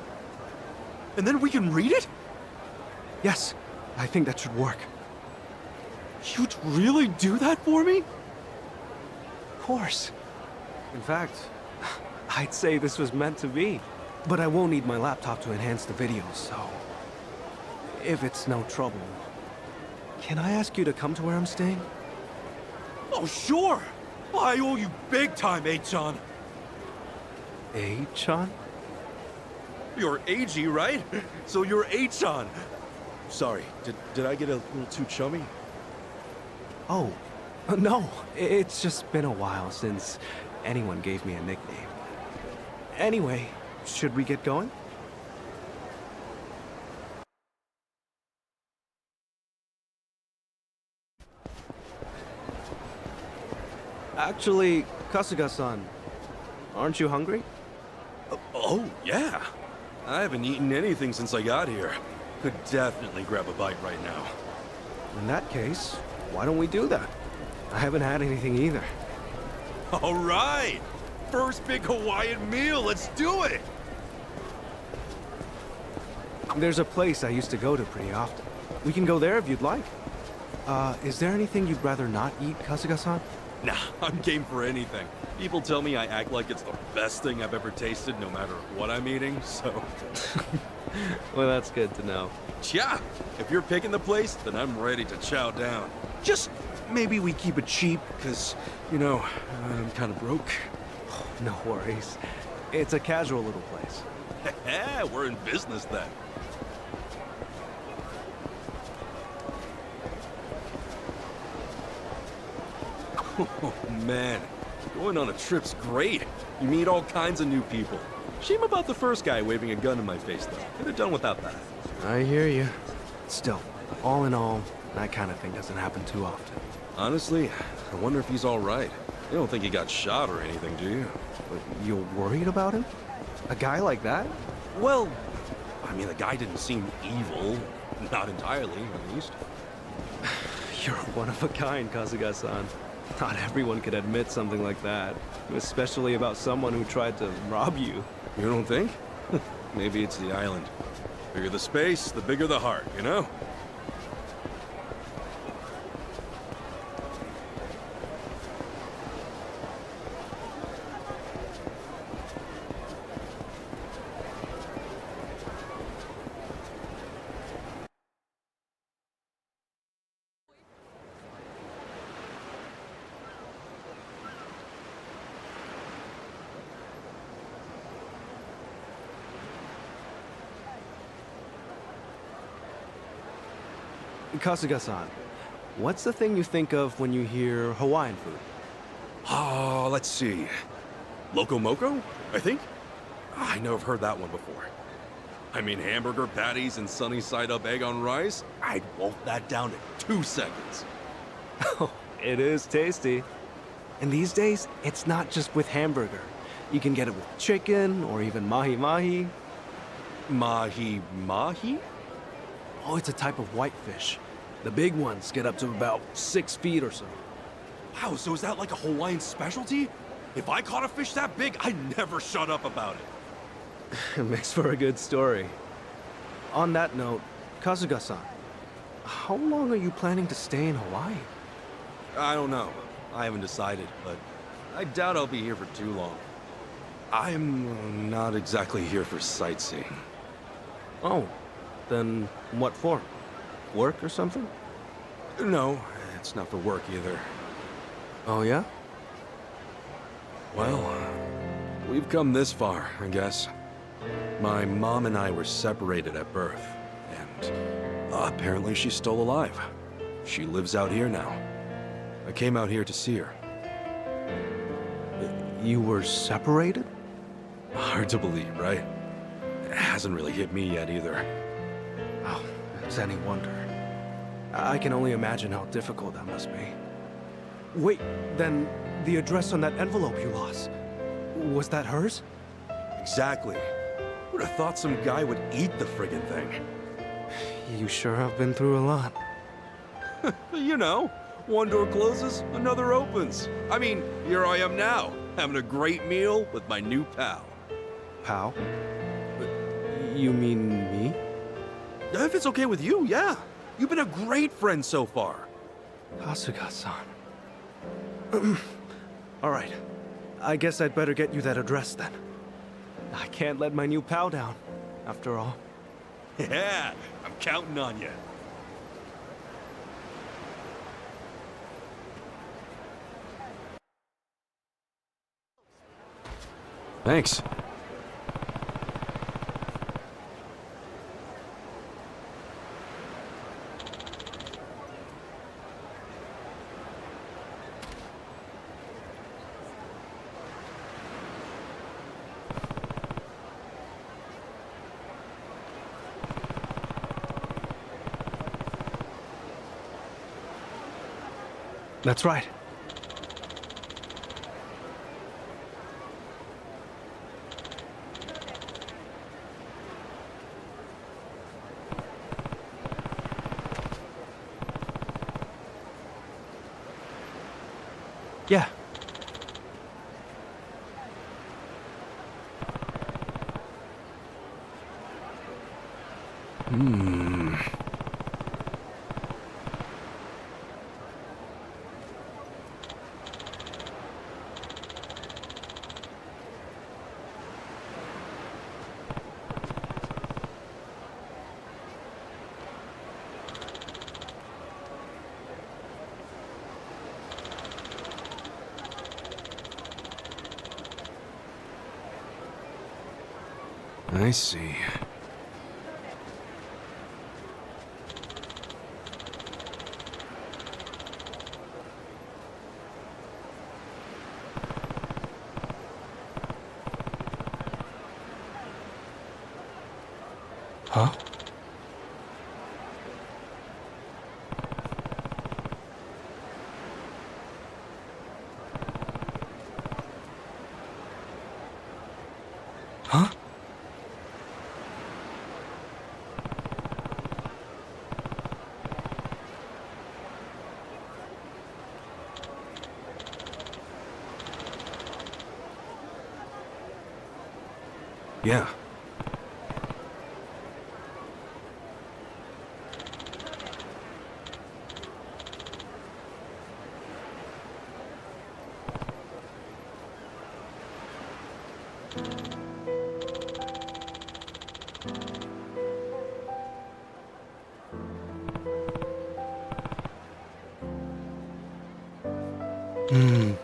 S2: And then we can read it?
S12: Yes, I think that should work.
S2: You'd really do that for me?
S12: Of course. In fact, I'd say this was meant to be. But I won't need my laptop to enhance the video, so... if it's no trouble, can I ask you to come to where I'm staying?
S2: Oh, sure! I owe you big time, A-chan.
S12: A-chan?
S2: You're AG, right? So you're A-chan. Sorry, did I get a little too chummy?
S12: Oh, no. It's just been a while since anyone gave me a nickname. Anyway, should we get going? Actually, Kasuga-san, aren't you hungry?
S2: Oh, yeah. I haven't eaten anything since I got here. Could definitely grab a bite right now.
S12: In that case, why don't we do that? I haven't had anything either.
S2: All right! First big Hawaiian meal, let's do it!
S12: There's a place I used to go to pretty often. We can go there if you'd like. Is there anything you'd rather not eat, Kasuga-san?
S2: Nah, I'm game for anything. People tell me I act like it's the best thing I've ever tasted, no matter what I'm eating, so...
S12: Well, that's good to know.
S2: Yeah, if you're picking the place, then I'm ready to chow down. Just maybe we keep it cheap, because, you know, I'm kind of broke.
S12: No worries. It's a casual little place.
S2: We're in business then. Oh, man. Going on a trip's great. You meet all kinds of new people. Shame about the first guy waving a gun in my face, though. Could have done without that.
S12: I hear you. Still, all in all, that kind of thing doesn't happen too often.
S2: Honestly, I wonder if he's all right. You don't think he got shot or anything, do you?
S12: But you're worried about him? A guy like that?
S2: Well, I mean, the guy didn't seem evil. Not entirely, at least.
S12: You're one of a kind, Kasuga-san. Not everyone could admit something like that, especially about someone who tried to rob you.
S2: You don't think? Maybe it's the island. Bigger the space, the bigger the heart, you know?
S12: Kasuga-san, what's the thing you think of when you hear Hawaiian food?
S2: Oh, let's see. Loco Moco, I think? I know I've heard that one before. I mean, hamburger patties and sunny side up egg on rice? I'd wolf that down in 2 seconds.
S12: Oh, it is tasty. And these days, it's not just with hamburger. You can get it with chicken or even mahi-mahi.
S2: Mahi-mahi?
S12: Oh, it's a type of whitefish. The big ones get up to about 6 feet or so.
S2: Wow, so is that like a Hawaiian specialty? If I caught a fish that big, I'd never shut up about it.
S12: It makes for a good story. On that note, Kasuga-san, how long are you planning to stay in Hawaii?
S2: I don't know. I haven't decided, but I doubt I'll be here for too long. I'm not exactly here for sightseeing.
S12: Oh, then what for? Work or something?
S2: No, it's not for work either.
S12: Oh, yeah?
S2: Well, we've come this far, I guess. My mom and I were separated at birth, and apparently she's still alive. She lives out here now. I came out here to see her.
S12: You were separated?
S2: Hard to believe, right? It hasn't really hit me yet either.
S12: Oh, it's any wonder. I can only imagine how difficult that must be. Wait, then the address on that envelope you lost, was that hers?
S2: Exactly. Would have thought some guy would eat the friggin' thing.
S12: You sure have been through a lot.
S2: You know, one door closes, another opens. I mean, here I am now, having a great meal with my new pal.
S12: Pal? You mean me?
S2: If it's okay with you, yeah. You've been a great friend so far.
S12: Kasuga-san. All right. I guess I'd better get you that address then. I can't let my new pal down, after all.
S2: Yeah, I'm counting on you. Thanks.
S12: That's right. Yeah.
S2: I see. Huh? Huh? Yeah. Hmm.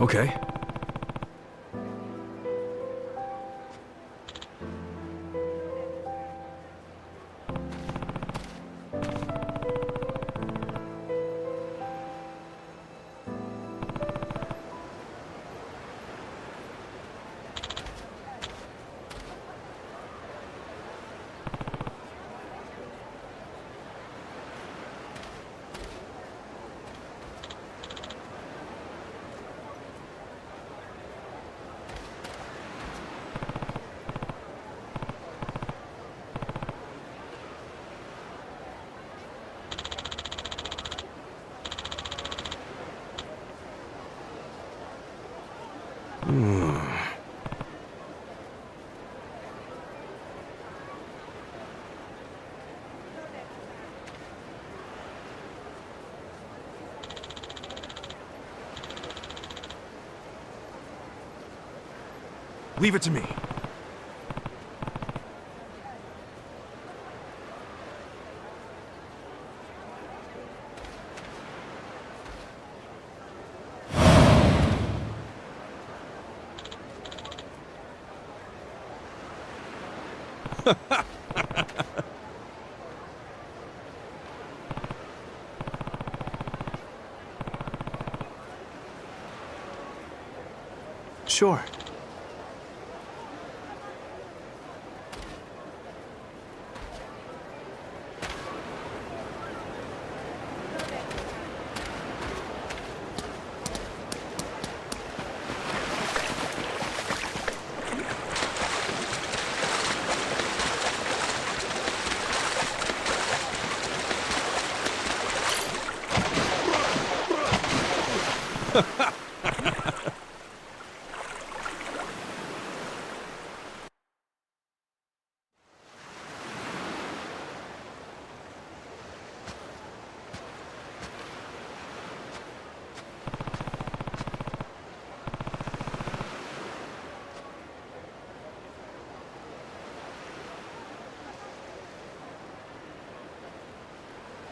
S2: Okay. Leave it to me.
S12: Sure.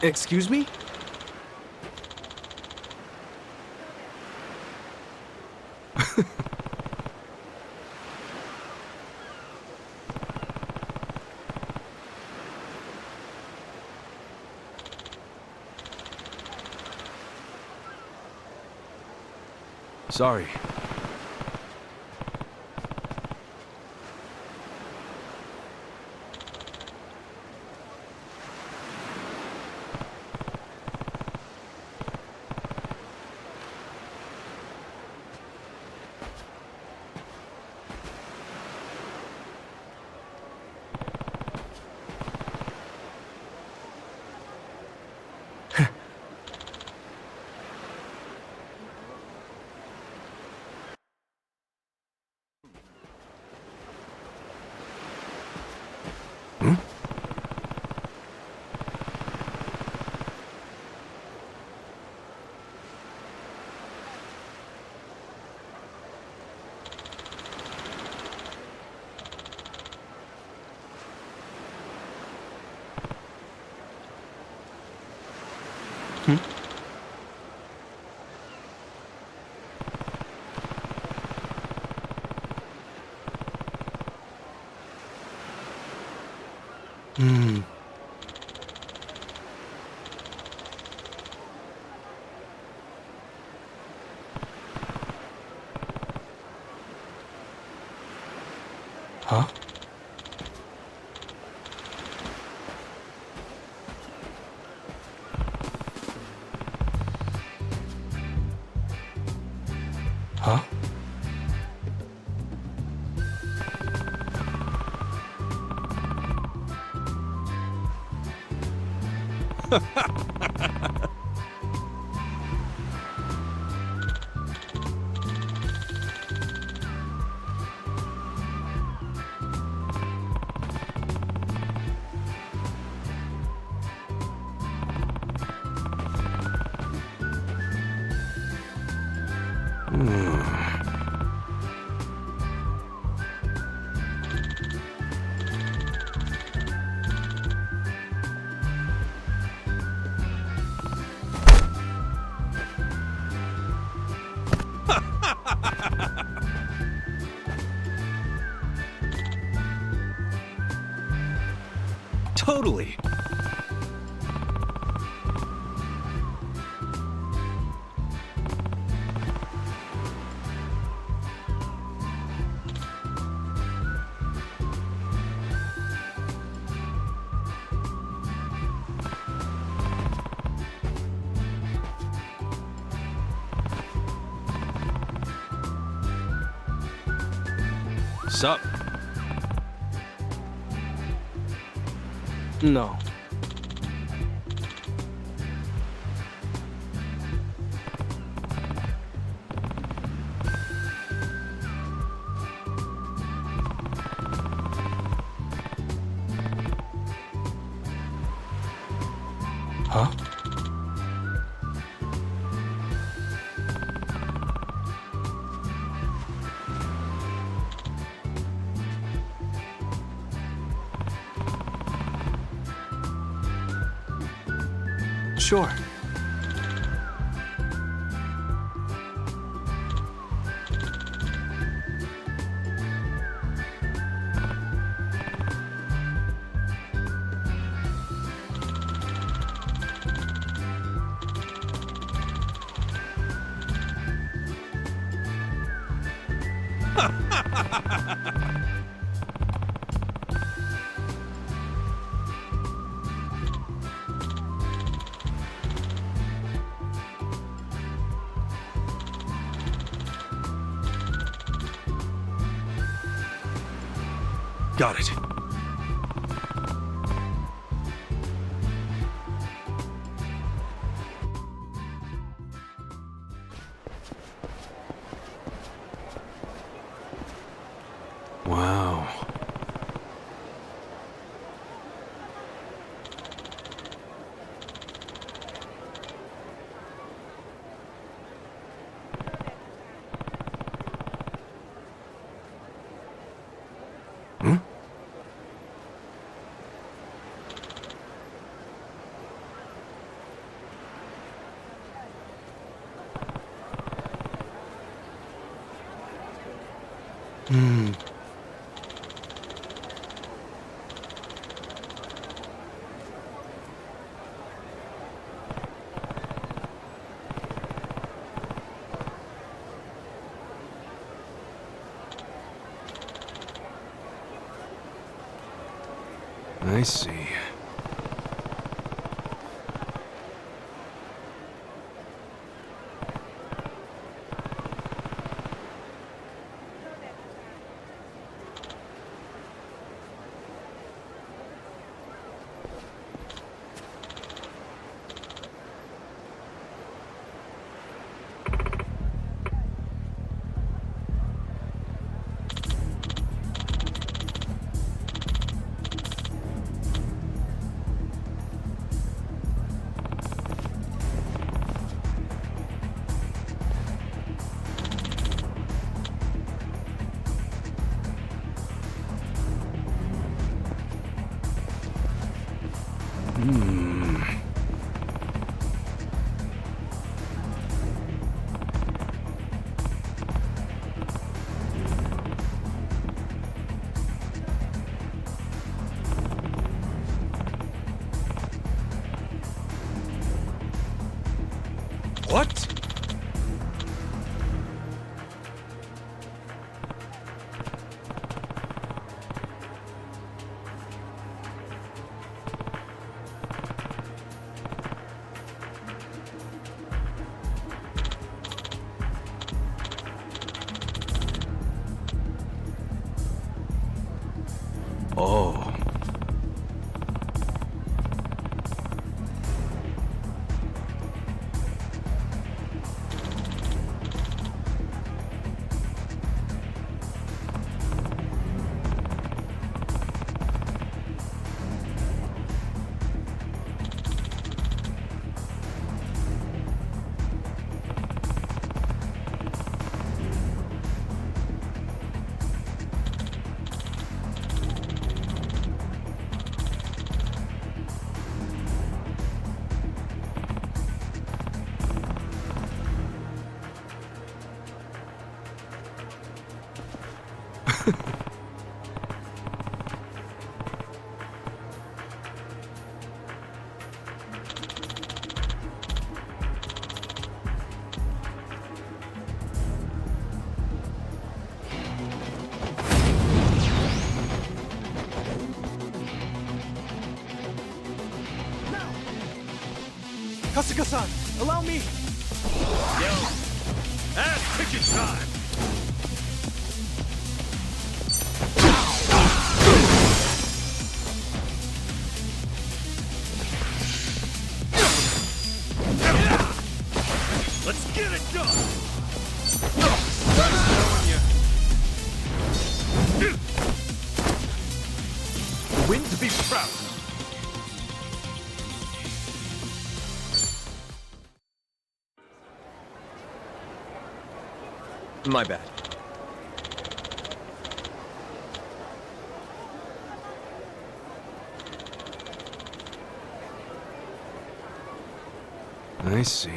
S12: Excuse me?
S2: Sorry. Huh? Huh? Totally. Sup?
S12: No.
S2: Huh?
S12: Sure.
S2: Got it. Wow. Hmm? Hmm. I see. What? Oh.
S14: Kasuga-san, allow me!
S6: Yo! Ass kicking time! Let's get it done! Nice knowing you. Win to be proud.
S13: My bad.
S2: I see.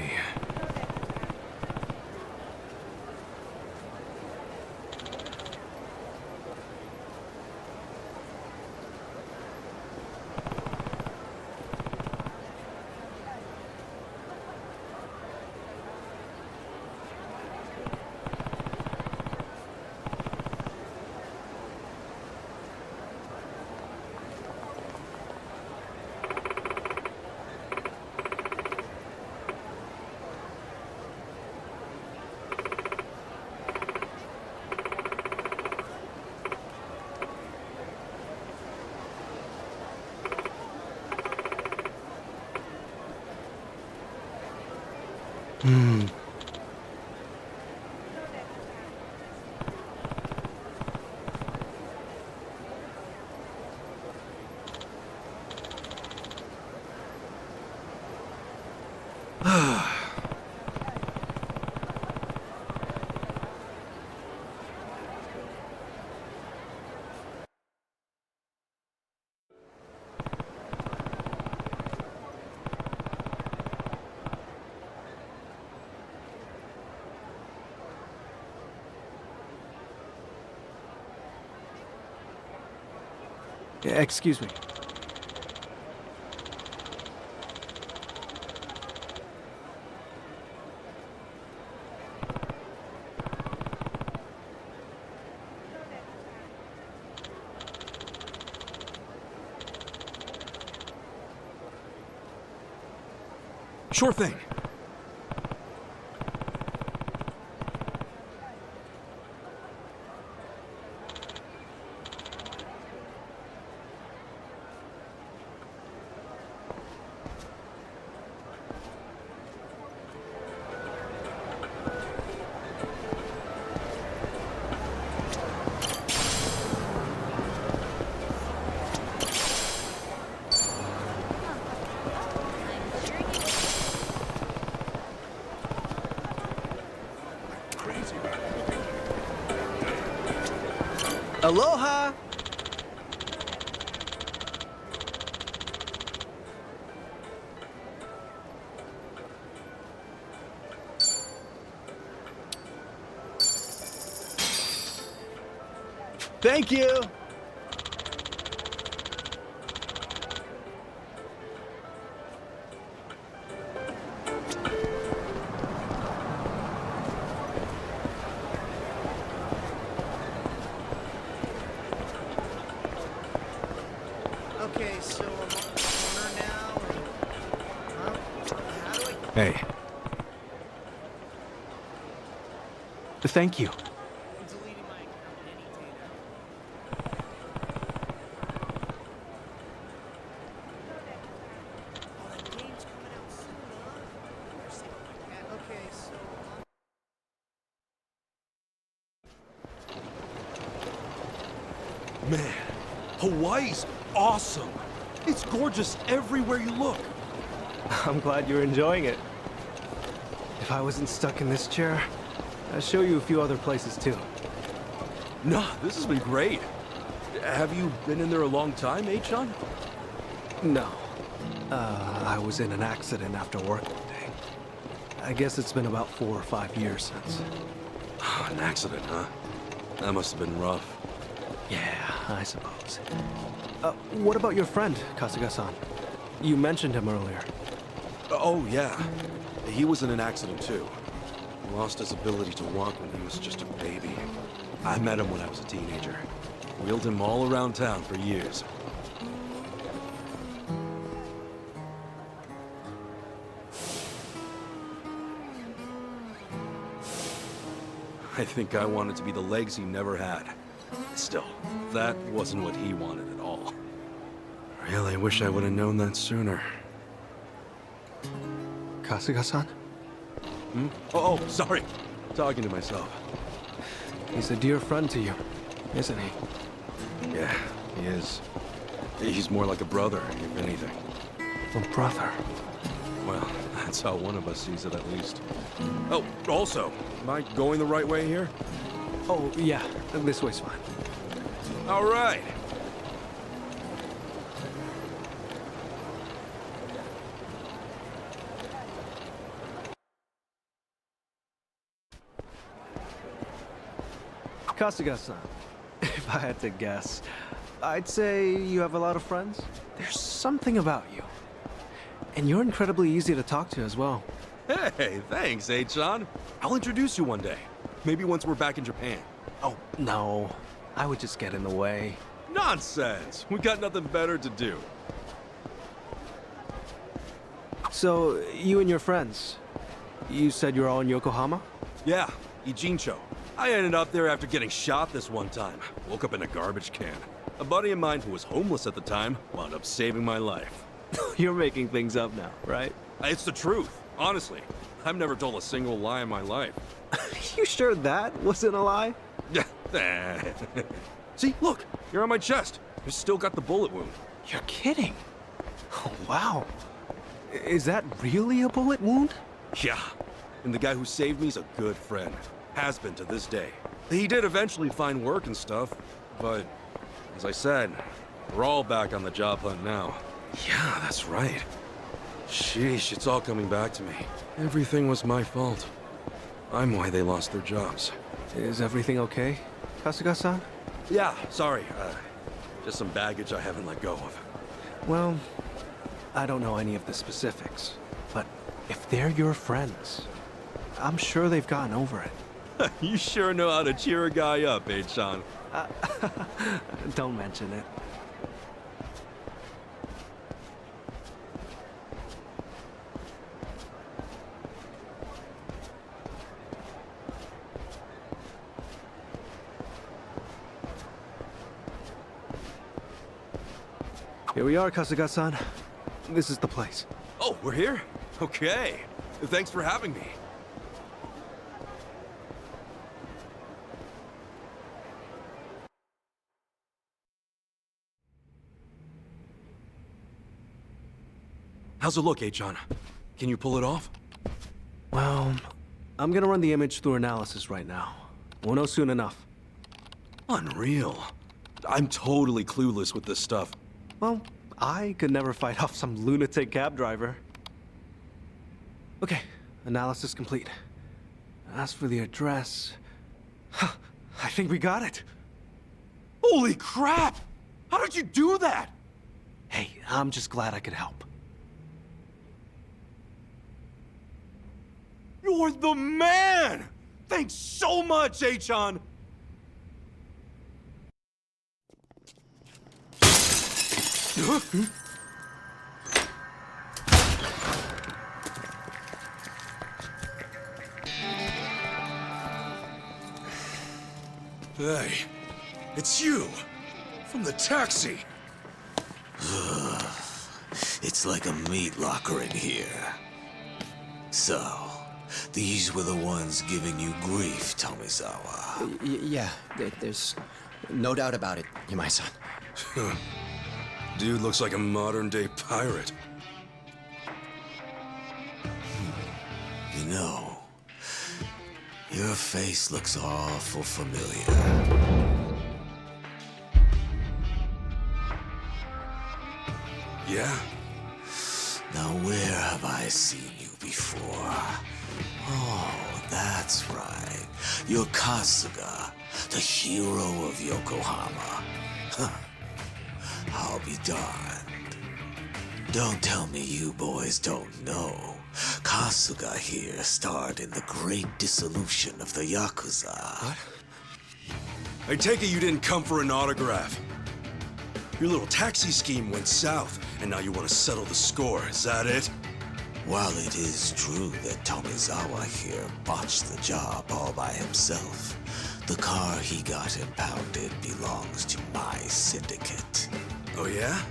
S12: Excuse me.
S2: Sure thing.
S12: Aloha! Thank you!
S14: Okay, so I'm on the corner now. How do I...
S8: Hey,
S12: Thank you.
S14: I'm deleting my account any day now. Oh, that game's coming out soon, huh? Okay, so...
S2: Man, Hawaii's awesome. It's gorgeous everywhere you look.
S12: I'm glad you're enjoying it. If I wasn't stuck in this chair, I'd show you a few other places too.
S2: Nah, this has been great. Have you been in there a long time, Heian?
S12: No. I was in an accident after work one day. I guess it's been about 4 or 5 years since.
S2: An accident, huh? That must have been rough.
S12: Yeah, I suppose. What about your friend, Kasuga-san? You mentioned him earlier.
S2: Oh, yeah. He was in an accident, too. Lost his ability to walk when he was just a baby. I met him when I was a teenager. Wheeled him all around town for years. I think I wanted to be the legs he never had. Still, that wasn't what he wanted at all. Really wish I would have known that sooner.
S12: Kasuga-san?
S2: Hmm? Oh, sorry. Talking to myself.
S12: He's a dear friend to you, isn't he?
S2: Yeah, he is. He's more like a brother, if anything.
S12: A brother?
S2: Well, that's how one of us sees it, at least. Oh, also, am I going the right way here?
S12: Oh, yeah. This way's fine.
S2: All right.
S12: Kasuga-san, if I had to guess, I'd say you have a lot of friends. There's something about you. And you're incredibly easy to talk to as well.
S2: Hey, thanks, Heian. I'll introduce you one day. Maybe once we're back in Japan.
S12: Oh, no. I would just get in the way.
S2: Nonsense! We got nothing better to do.
S12: So, you and your friends, you said you're all in Yokohama?
S2: Yeah, Ijincho. I ended up there after getting shot this one time. Woke up in a garbage can. A buddy of mine who was homeless at the time wound up saving my life.
S12: You're making things up now, right?
S2: It's the truth, honestly. I've never told a single lie in my life.
S12: You sure that wasn't a lie?
S2: See, look, you're on my chest. I've still got the bullet wound.
S12: You're kidding. Oh, wow. Is that really a bullet wound?
S2: Yeah, and the guy who saved me's a good friend. Has been to this day. He did eventually find work and stuff, but as I said, we're all back on the job hunt now. Yeah, that's right. Sheesh, it's all coming back to me. Everything was my fault. I'm why they lost their jobs.
S12: Is everything okay, Kasuga-san?
S2: Yeah, sorry. Just some baggage I haven't let go of.
S12: Well, I don't know any of the specifics, but if they're your friends, I'm sure they've gotten over it.
S2: You sure know how to cheer a guy up, eh, Sean?
S12: Don't mention it. Here we are, Kasuga-san. This is the place.
S2: Oh, we're here? Okay. Thanks for having me. How's it look, H-on? Can you pull it off?
S12: Well, I'm gonna run the image through analysis right now. We'll know soon enough.
S2: Unreal. I'm totally clueless with this stuff.
S12: Well, I could never fight off some lunatic cab driver. Okay, analysis complete. As for the address... I think we got it.
S2: Holy crap! How did you do that?
S12: Hey, I'm just glad I could help.
S2: You're the man! Thanks so much, H-on!
S4: Hey, it's you! From the taxi!
S14: It's like a meat locker in here. So, these were the ones giving you grief, Tomizawa.
S13: Yeah, there's no doubt about it, Yamai-san.
S4: Dude looks like a modern-day pirate.
S14: You know, your face looks awful familiar.
S4: Yeah?
S14: Now where have I seen you before? Oh, that's right. You're Kasuga, the hero of Yokohama. Huh. I'll be darned. Don't tell me you boys don't know. Kasuga here starred in the great dissolution of the Yakuza.
S2: What? I take it you didn't come for an autograph. Your little taxi scheme went south, and now you want to settle the score, is that it?
S14: While it is true that Tomizawa here botched the job all by himself, the car he got impounded belongs to my syndicate.
S2: Oh yeah?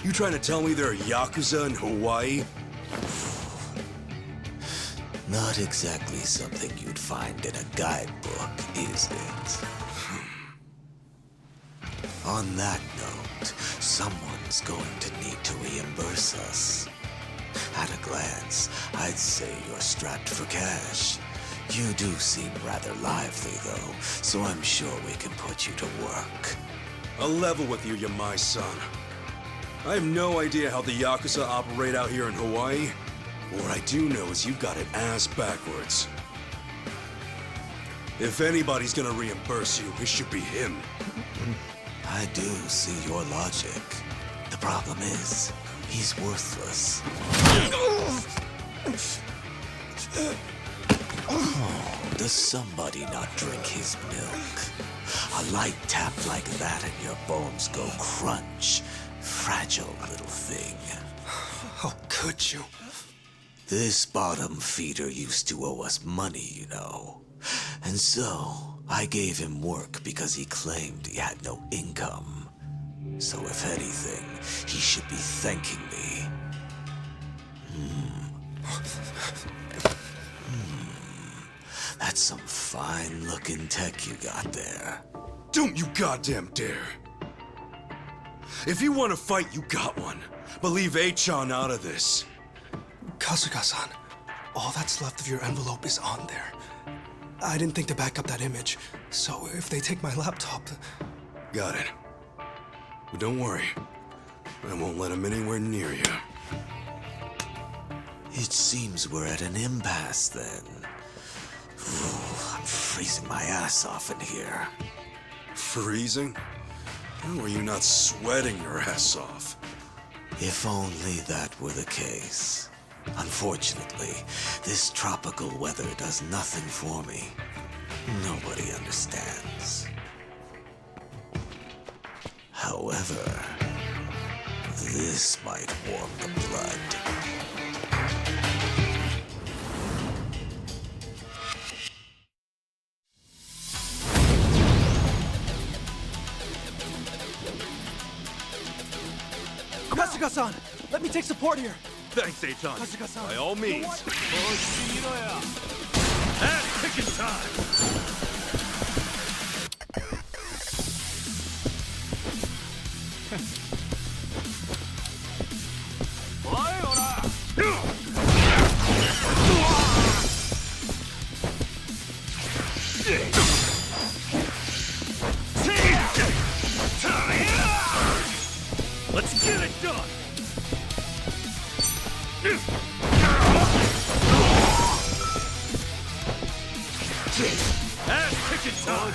S2: You trying to tell me there are Yakuza in Hawaii?
S14: Not exactly something you'd find in a guidebook, is it? On that note, someone's going to need to reimburse us. At a glance, I'd say you're strapped for cash. You do seem rather lively, though, so I'm sure we can put you to work.
S2: I'll level with you, Yamai-san. I have no idea how the Yakuza operate out here in Hawaii. What I do know is you've got it ass backwards. If anybody's gonna reimburse you, it should be him.
S14: I do see your logic. The problem is, he's worthless. Oh, does somebody not drink his milk? A light tap like that and your bones go crunch. Fragile little thing.
S2: How could you?
S14: This bottom feeder used to owe us money, you know. And so, I gave him work because he claimed he had no income. So if anything, he should be thanking me. That's some fine-looking tech you got there.
S2: Don't you goddamn dare. If you want to fight, you got one. But leave Achan out of this.
S12: Kasuga-san, all that's left of your envelope is on there. I didn't think to back up that image, so if they take my laptop...
S2: Got it. But don't worry. I won't let him anywhere near you.
S14: It seems we're at an impasse then. I'm freezing my ass off in here.
S2: Freezing? How are you not sweating your ass off?
S14: If only that were the case. Unfortunately, this tropical weather does nothing for me. Nobody understands. However, this might warm the blood.
S12: Kasuga-san, let me take support here.
S2: Thanks, Achan.
S12: Kasuga-san.
S2: By all means.
S5: Ass kicking time! Let's get it done! Ass kicking time!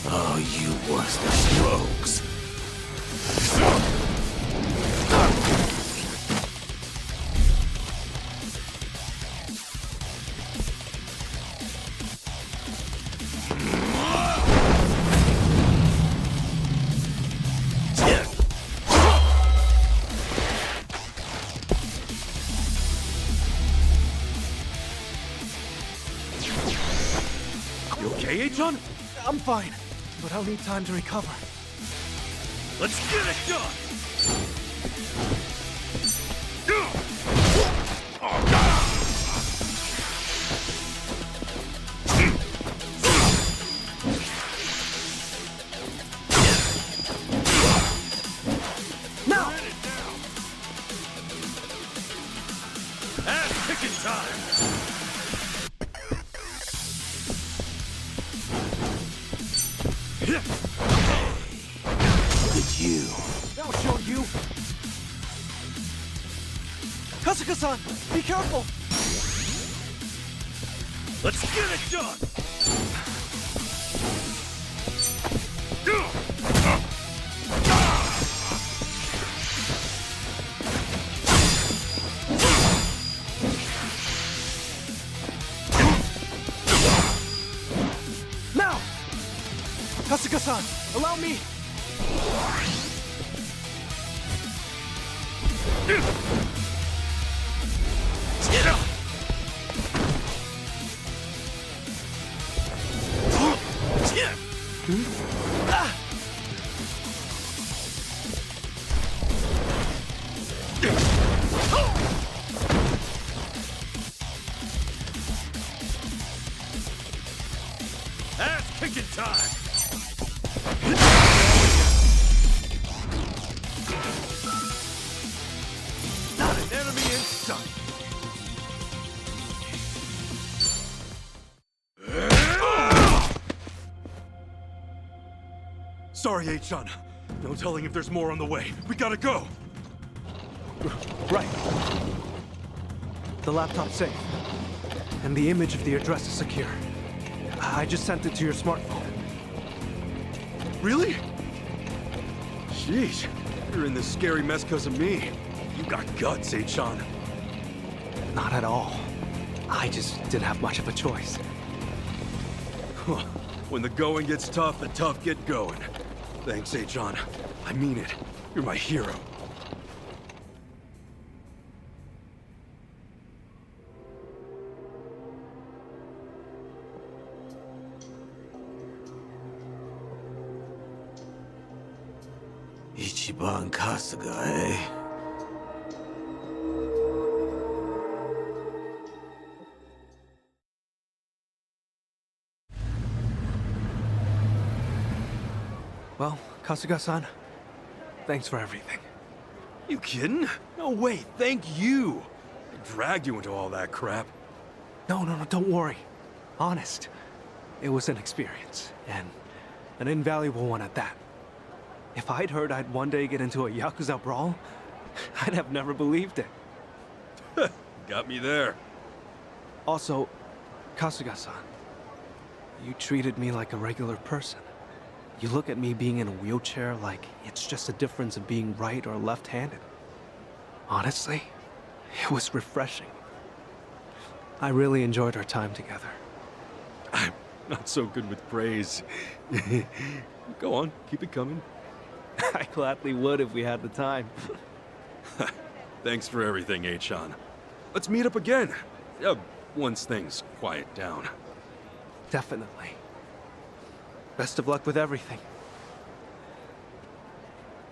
S14: Oh, you worthless rogues.
S2: You okay, Achan?
S12: I'm fine, but I'll need time to recover.
S5: Let's get it done!
S12: Now!
S5: Ass kicking time!
S14: Look at you.
S12: I'll show you. Kasuga-san, be careful!
S5: Let's get it done!
S12: Now! Kasuga-san, allow me!
S5: Ass kicking time! Not an enemy in sight!
S2: Sorry, Achan. No telling if there's more on the way. We gotta go!
S12: Right. The laptop's safe. And the image of the address is secure. I just sent it to your smartphone.
S2: Really? Jeez, you're in this scary mess because of me. You got guts, Achan.
S12: Not at all. I just didn't have much of a choice.
S2: When the going gets tough, the tough get going. Thanks, Achan. I mean it. You're my hero.
S14: Ichiban Kasuga, eh?
S12: Well, Kasuga-san, thanks for everything.
S2: You kidding? No way, thank you. I dragged you into all that crap.
S12: No, don't worry. Honest. It was an experience, and an invaluable one at that. If I'd heard I'd one day get into a Yakuza brawl, I'd have never believed it.
S2: Got me there.
S12: Also, Kasuga-san, you treated me like a regular person. You look at me being in a wheelchair like it's just a difference of being right or left-handed. Honestly, it was refreshing. I really enjoyed our time together.
S2: I'm not so good with praise. Go on, keep it coming.
S12: I gladly would if we had the time.
S2: Thanks for everything, Achan. Let's meet up again. Once things quiet down.
S12: Definitely. Best of luck with everything.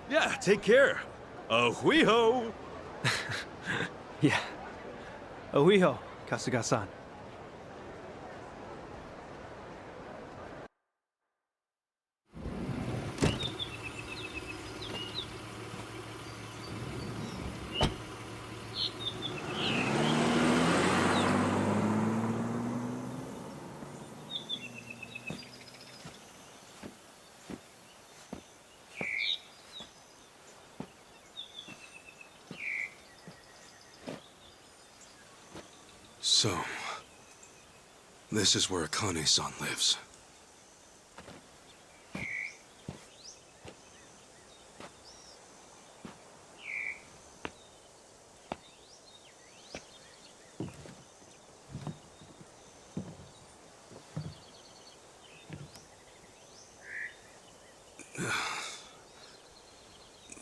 S2: Yeah, take care. Ahuiho!
S12: Yeah. Ahuiho, Kasuga-san.
S2: So, this is where Akane-san lives.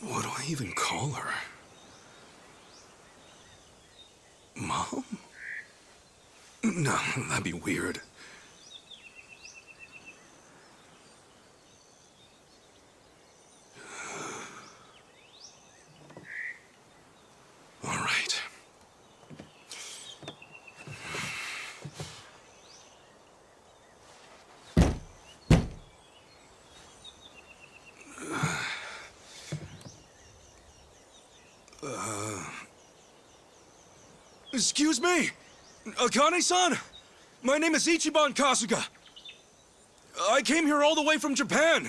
S2: What do I even call her? Mom? No, that'd be weird. All right. Excuse me? Akane-san? My name is Ichiban Kasuga. I came here all the way from Japan.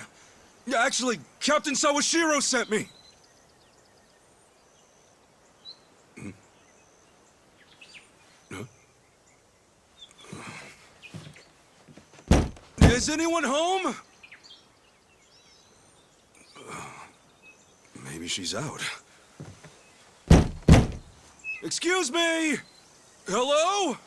S2: Actually, Captain Sawashiro sent me. Huh? Is anyone home? Maybe she's out. Excuse me? Hello?